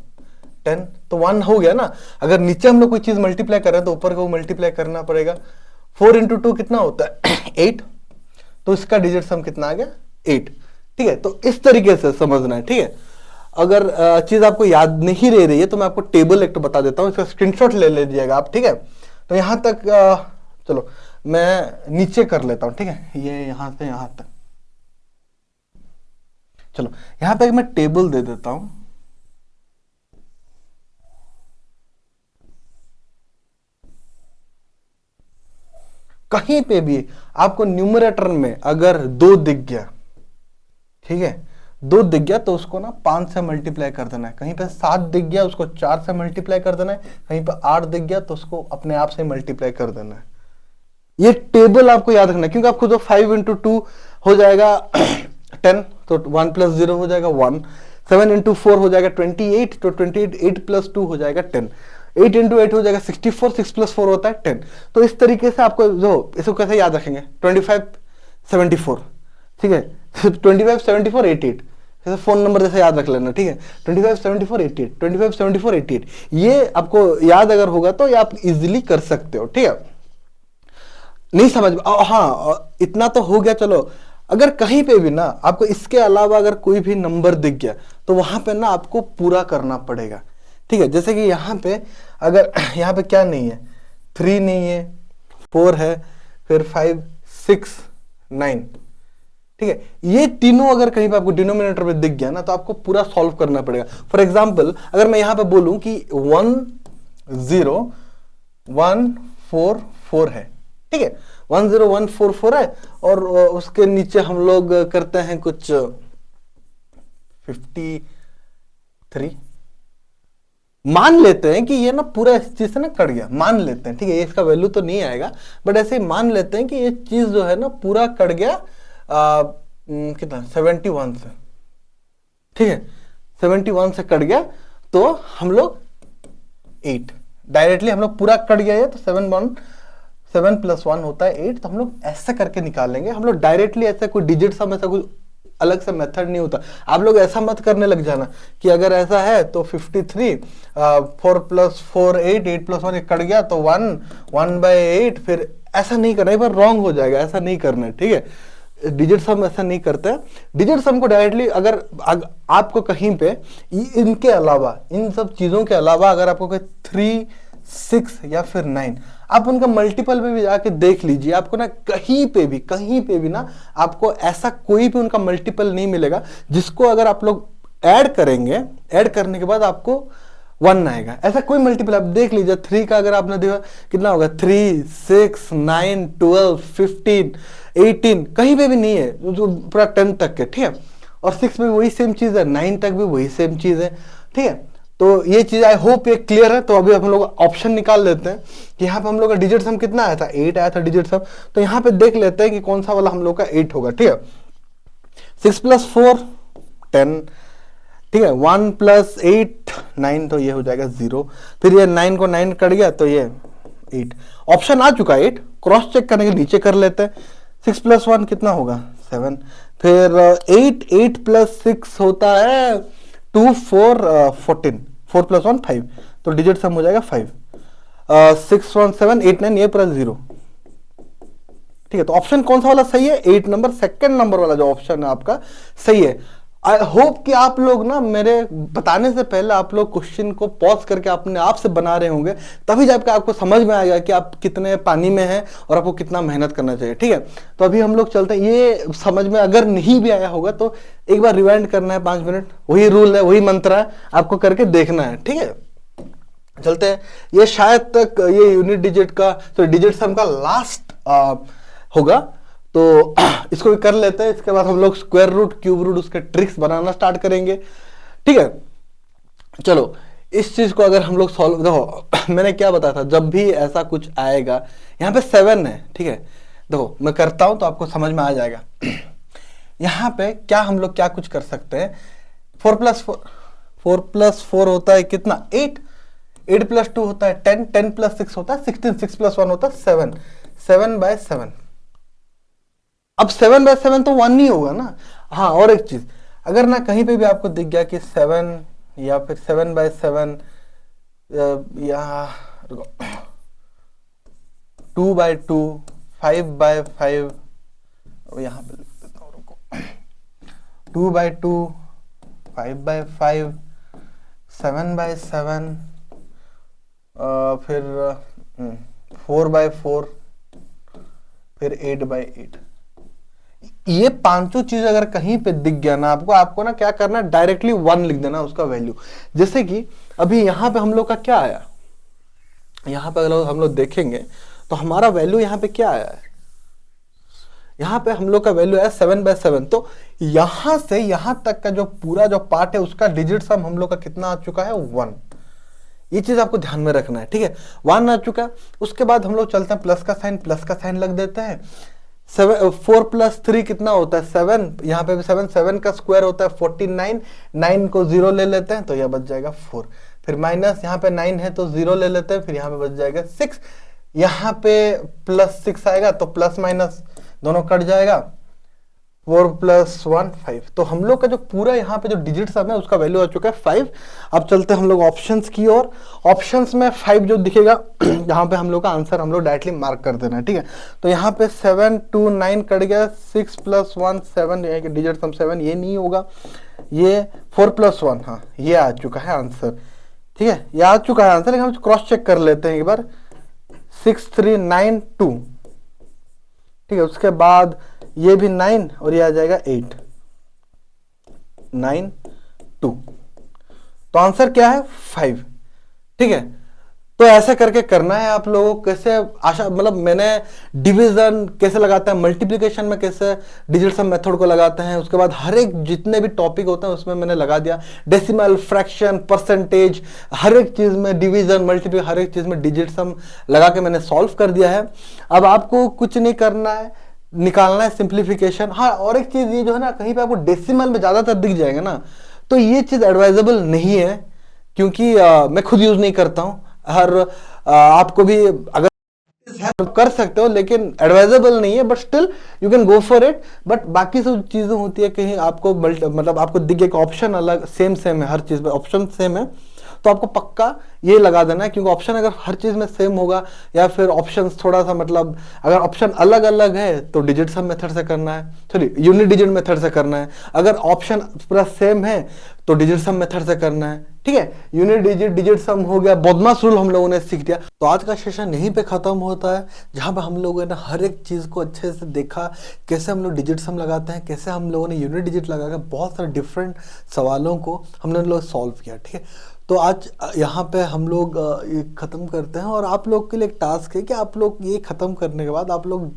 10, तो 1 हो गया ना। अगर नीचे हम लोग कोई चीज मल्टीप्लाई कर रहे हैं तो ऊपर को मल्टीप्लाई करना पड़ेगा। 4 इंटू 2 कितना होता है 8, तो इसका डिजिट सम कितना आ गया 8, ठीक है। तो इस तरीके से समझना है, ठीक है। अगर चीज आपको याद नहीं रह रही है तो मैं आपको टेबल एक तो बता देता हूं, इसका स्क्रीनशॉट ले लीजिएगा आप, ठीक है। तो यहां तक चलो मैं नीचे कर लेता हूं, ठीक है। ये यहां से यहां तक, चलो यहां पे मैं टेबल दे देता हूं। कहीं पे भी आपको न्यूमरेटर में अगर 2 दिख गया, ठीक है 2 दिख गया तो उसको ना 5 से मल्टीप्लाई कर देना है। कहीं पे 7 दिख गया उसको 4 से मल्टीप्लाई कर देना है। कहीं पे 8 दिख गया तो उसको अपने आप से मल्टीप्लाई कर देना है। ये टेबल आपको याद रखना है क्योंकि आपको जो 5 इंटू 2 हो जाएगा 10, तो 1 प्लस 0 हो जाएगा 1। 7 इंटू 4 हो जाएगा 28, तो 28 8 प्लस 2 हो जाएगा 10। 8 इंटू 8 हो जाएगा 64, 6 प्लस 4 होता है 10। तो इस तरीके से आपको जो इसको कैसे याद रखेंगे 25 74, ठीक है 25 74 88, जैसे फोन नंबर जैसे याद रख लेना, ठीक है 25 74 88, 25 74 88। ये आपको याद अगर होगा तो ये आप इजीली कर सकते हो, ठीक है। नहीं समझ हाँ इतना तो हो गया। चलो अगर कहीं पे भी ना आपको इसके अलावा अगर कोई भी नंबर दिख गया तो वहां पे ना आपको पूरा करना पड़ेगा, ठीक है। जैसे कि यहाँ पे अगर यहाँ पे क्या नहीं है 3 नहीं है 4 है फिर 5 6 9, ठीक है। ये तीनों अगर कहीं पे आपको डिनोमिनेटर में दिख गया ना तो आपको पूरा सॉल्व करना पड़ेगा। फॉर एग्जांपल अगर मैं यहां पे बोलूं कि 1 0 1 4 4 है, ठीक है 1 0 1 4 4 है और उसके नीचे हम लोग करते हैं कुछ 53, मान लेते हैं कि ये ना पूरा इस चीज से ना कट गया, मान लेते हैं, ठीक है। ये इसका वैल्यू तो नहीं आएगा बट ऐसे ही मान लेते हैं कि ये चीज जो है ना पूरा कट गया कितना 71 से, ठीक है 71 से कट गया तो हम लोग 8 डायरेक्टली हम लोग पूरा कट गया है तो 7 प्लस 1 होता है 8, तो हम लोग ऐसा करके निकालेंगे। हम लोग डायरेक्टली ऐसा कोई डिजिट सम ऐसा कुछ अलग से मेथड नहीं होता। आप लोग ऐसा मत करने लग जाना कि अगर ऐसा है तो 53 4 प्लस 4 8 8 प्लस 1 कट गया तो 1/8, फिर ऐसा नहीं करना, एक बार रॉन्ग हो जाएगा, ऐसा नहीं करना है, ठीक है। डिजिट सम ऐसा नहीं करते। डिजिट सम को डायरेक्टली अगर आपको कहीं पे इनके अलावा इन सब चीजों के अलावा अगर आपको कोई 3 6 या फिर 9 आप उनका मल्टीपल पे भी जाके देख लीजिए, आपको ना कहीं पे भी ना आपको ऐसा कोई भी उनका मल्टीपल नहीं मिलेगा जिसको अगर आप लोग ऐड करेंगे, ऐड करने के बाद आपको 1 आएगा। ऐसा कोई मल्टीपल आप देख लीजिए 3 का अगर आपने देखा कितना होगा 3 6 9 12 15 18, कहीं पे भी नहीं है जो पूरा 10 तक के, ठीक है। और 6 में वही सेम चीज है, 9 तक भी वही सेम चीज है, ठीक है। तो ये चीज आई होप ये क्लियर है। तो अभी हम लोग ऑप्शन निकाल लेते हैं कि यहाँ पे हम लोग का डिजिट सम कितना आया था 8 आया था डिजिट सम। तो यहाँ पे देख लेते हैं कि कौन सा वाला हम लोग का 8 होगा, ठीक है। 6 प्लस 4 10, ठीक है 1 प्लस 8 9, तो ये हो जाएगा 0। फिर ये 9 को 9 कट गया तो ये 8, ऑप्शन आ चुका है 8, क्रॉस चेक करने के नीचे कर लेते हैं। 6 प्लस 1 कितना होगा 7, फिर 8 8 प्लस 6 होता है 2 4 14, 4 + 1 5, तो डिजिट सम हो जाएगा 5। 6 1 7 8 9, ये पूरा 0। ठीक है, तो ऑप्शन कौन सा वाला सही है? 8 नंबर, सेकंड नंबर वाला जो ऑप्शन है आपका सही है। आई होप कि आप लोग ना मेरे बताने से पहले आप लोग क्वेश्चन को पॉज करके अपने आप से बना रहे होंगे, तभी जाकर आपको समझ में आएगा कि आप कितने पानी में हैं और आपको कितना मेहनत करना चाहिए। ठीक है, तो अभी हम लोग चलते हैं। ये समझ में अगर नहीं भी आया होगा तो एक बार रिवाइंड करना है 5 मिनट, वही रूल है, वही मंत्र है, आपको करके देखना है। ठीक है, चलते हैं। ये शायद तक ये यूनिट डिजिट का, तो डिजिट सम का लास्ट होगा, तो इसको भी कर लेते हैं। इसके बाद हम लोग स्क्वायर रूट, क्यूब रूट, उसके ट्रिक्स बनाना स्टार्ट करेंगे। ठीक है, चलो इस चीज को अगर हम लोग सॉल्व, देखो मैंने क्या बताया था, जब भी ऐसा कुछ आएगा, यहाँ पे 7 है। ठीक है, देखो मैं करता हूं तो आपको समझ में आ जाएगा। यहाँ पे क्या हम लोग क्या कुछ कर सकते हैं, 4 + 4 होता है कितना, 8, 8 + 2 होता है 10, 10 + 6 होता है 16, 6 + 1 होता है 7, 7/7। अब 7/7 तो 1 ही होगा ना। हाँ, और एक चीज, अगर ना कहीं पे भी आपको दिख गया कि 7 या फिर 7/7 या 2/2, 5/5, यहां पे लिख देता हूं, रुको, 2/2, 5/5, 7/7, फिर 4/4, फिर 8/8। ये पांचों चीज अगर कहीं पे दिख गया ना आपको ना क्या करना है, डायरेक्टली 1 लिख देना उसका वैल्यू। जैसे कि अभी यहां पे हम लोग का क्या आया, यहां पे अगर हम लोग देखेंगे तो हमारा वैल्यू यहां पे क्या आया है, यहां पे हम लोग का वैल्यू है 7/7। तो यहां से यहां तक का जो पूरा जो पार्ट है उसका डिजिट सम हम लोग का कितना आ चुका है, 1। ये चीज आपको ध्यान में रखना है। ठीक है, 1 आ चुका। उसके बाद हम लोग चलते हैं, प्लस का साइन लग देते हैं। 4 + 3 कितना होता है, 7। यहाँ पे भी 7, 7 का स्क्वायर होता है 49, 9 को 0 ले लेते हैं तो यह बच जाएगा 4। फिर माइनस, यहाँ पे 9 है तो 0 ले लेते हैं, फिर यहाँ पे बच जाएगा 6। यहाँ पे +6 आएगा तो प्लस माइनस दोनों कट जाएगा, 4 + 1 5। तो हम लोग का जो पूरा यहाँ पे जो डिजिट सम है उसका वैल्यू आ चुका है 5। अब चलते हैं हम लोग ऑप्शंस की ओर। ऑप्शंस में 5 जो दिखेगा यहाँ पे हम लोग का आंसर हम लोग डायरेक्टली मार्क कर देना है। ठीक है, तो यहाँ पे 7 2 9 कट गया, 6 + 1 7, डिजिट सम 7, ये नहीं होगा। ये 4 + 1, हाँ ये आ चुका है आंसर। ठीक है, ये आ चुका है आंसर, लेकिन हम क्रॉस चेक कर लेते हैं एक बार। 6 3 9 2। ठीक है, उसके बाद ये भी 9 और ये आ जाएगा 8, 9 2। तो आंसर क्या है, 5। ठीक है, तो ऐसे करके करना है आप लोगों को। कैसे आशा, मतलब मैंने डिवीजन कैसे लगाते हैं, मल्टीप्लिकेशन में कैसे डिजिट सम मेथड को लगाते हैं, उसके बाद हर एक जितने भी टॉपिक होते हैं उसमें मैंने लगा दिया। डेसिमल, फ्रैक्शन, परसेंटेज, हर एक चीज में डिवीजन, मल्टीप्लिकेशन, हर एक चीज में डिजिट सम लगा के मैंने सॉल्व कर दिया है। अब आपको कुछ नहीं करना है, निकालना है सिंप्लीफिकेशन। हाँ, और एक चीज, ये जो है ना कहीं पे आपको डेसिमल में ज्यादातर दिख जाएगा ना, तो ये चीज एडवाइजेबल नहीं है, क्योंकि मैं खुद यूज नहीं करता हूं। आपको भी अगर कर सकते हो, लेकिन एडवाइजेबल नहीं है, but still you can go for it. But बाकी सब चीजें होती है, कहीं आपको मतलब आपको दिख गया ऑप्शन अलग सेम है, हर चीज में ऑप्शन सेम है, तो आपको पक्का ये लगा देना है। क्योंकि ऑप्शन अगर हर चीज में सेम होगा, या फिर ऑप्शन थोड़ा सा मतलब अगर ऑप्शन अलग अलग है तो डिजिट सम मेथड से करना है, सॉरी यूनिट डिजिट मेथड से करना है। अगर ऑप्शन पूरा सेम है तो डिजिट सम मेथड से करना है। ठीक है, यूनिट डिजिट सम हो गया, बॉडमास रूल हम लोगों ने सीख दिया। तो आज का सेशन यहीं पे खत्म होता है, जहां पे हम लोगों ने हर एक चीज को अच्छे से देखा, कैसे हम लोग डिजिट सम लगाते हैं, कैसे हम लोगों ने यूनिट डिजिट लगा कर बहुत सारे डिफरेंट सवालों को हमने लोग सॉल्व किया। ठीक है, तो आज यहाँ पे हम लोग ये ख़त्म करते हैं, और आप लोग के लिए एक टास्क है कि आप लोग ये ख़त्म करने के बाद आप लोग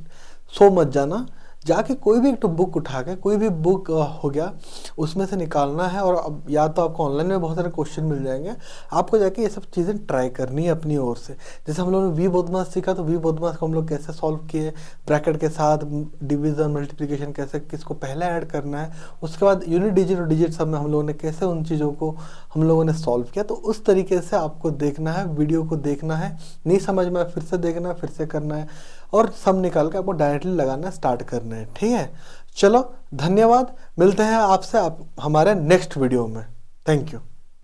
सो मत जाना, जाके कोई भी एक तो बुक उठा के, कोई भी बुक हो गया उसमें से निकालना है। और या तो आपको ऑनलाइन में बहुत सारे क्वेश्चन मिल जाएंगे, आपको जाके ये सब चीज़ें ट्राई करनी है अपनी ओर से। जैसे हम लोगों ने वी बॉडमास सीखा, तो वी बॉडमास को हम लोग कैसे सॉल्व किए, ब्रैकेट के साथ डिवीजन मल्टीप्लिकेशन कैसे किसको पहले ऐड करना है, उसके बाद यूनिट डिजिट और डिजिट सब में हम लोगों ने कैसे उन चीज़ों को हम लोगों ने सॉल्व किया। तो उस तरीके से आपको देखना है, वीडियो को देखना है, नहीं समझ में फिर से देखना है, फिर से करना है, और सब निकाल के आपको डायरेक्टली लगाना स्टार्ट करना है। ठीक है, चलो धन्यवाद, मिलते हैं आपसे हमारे नेक्स्ट वीडियो में। Thank you.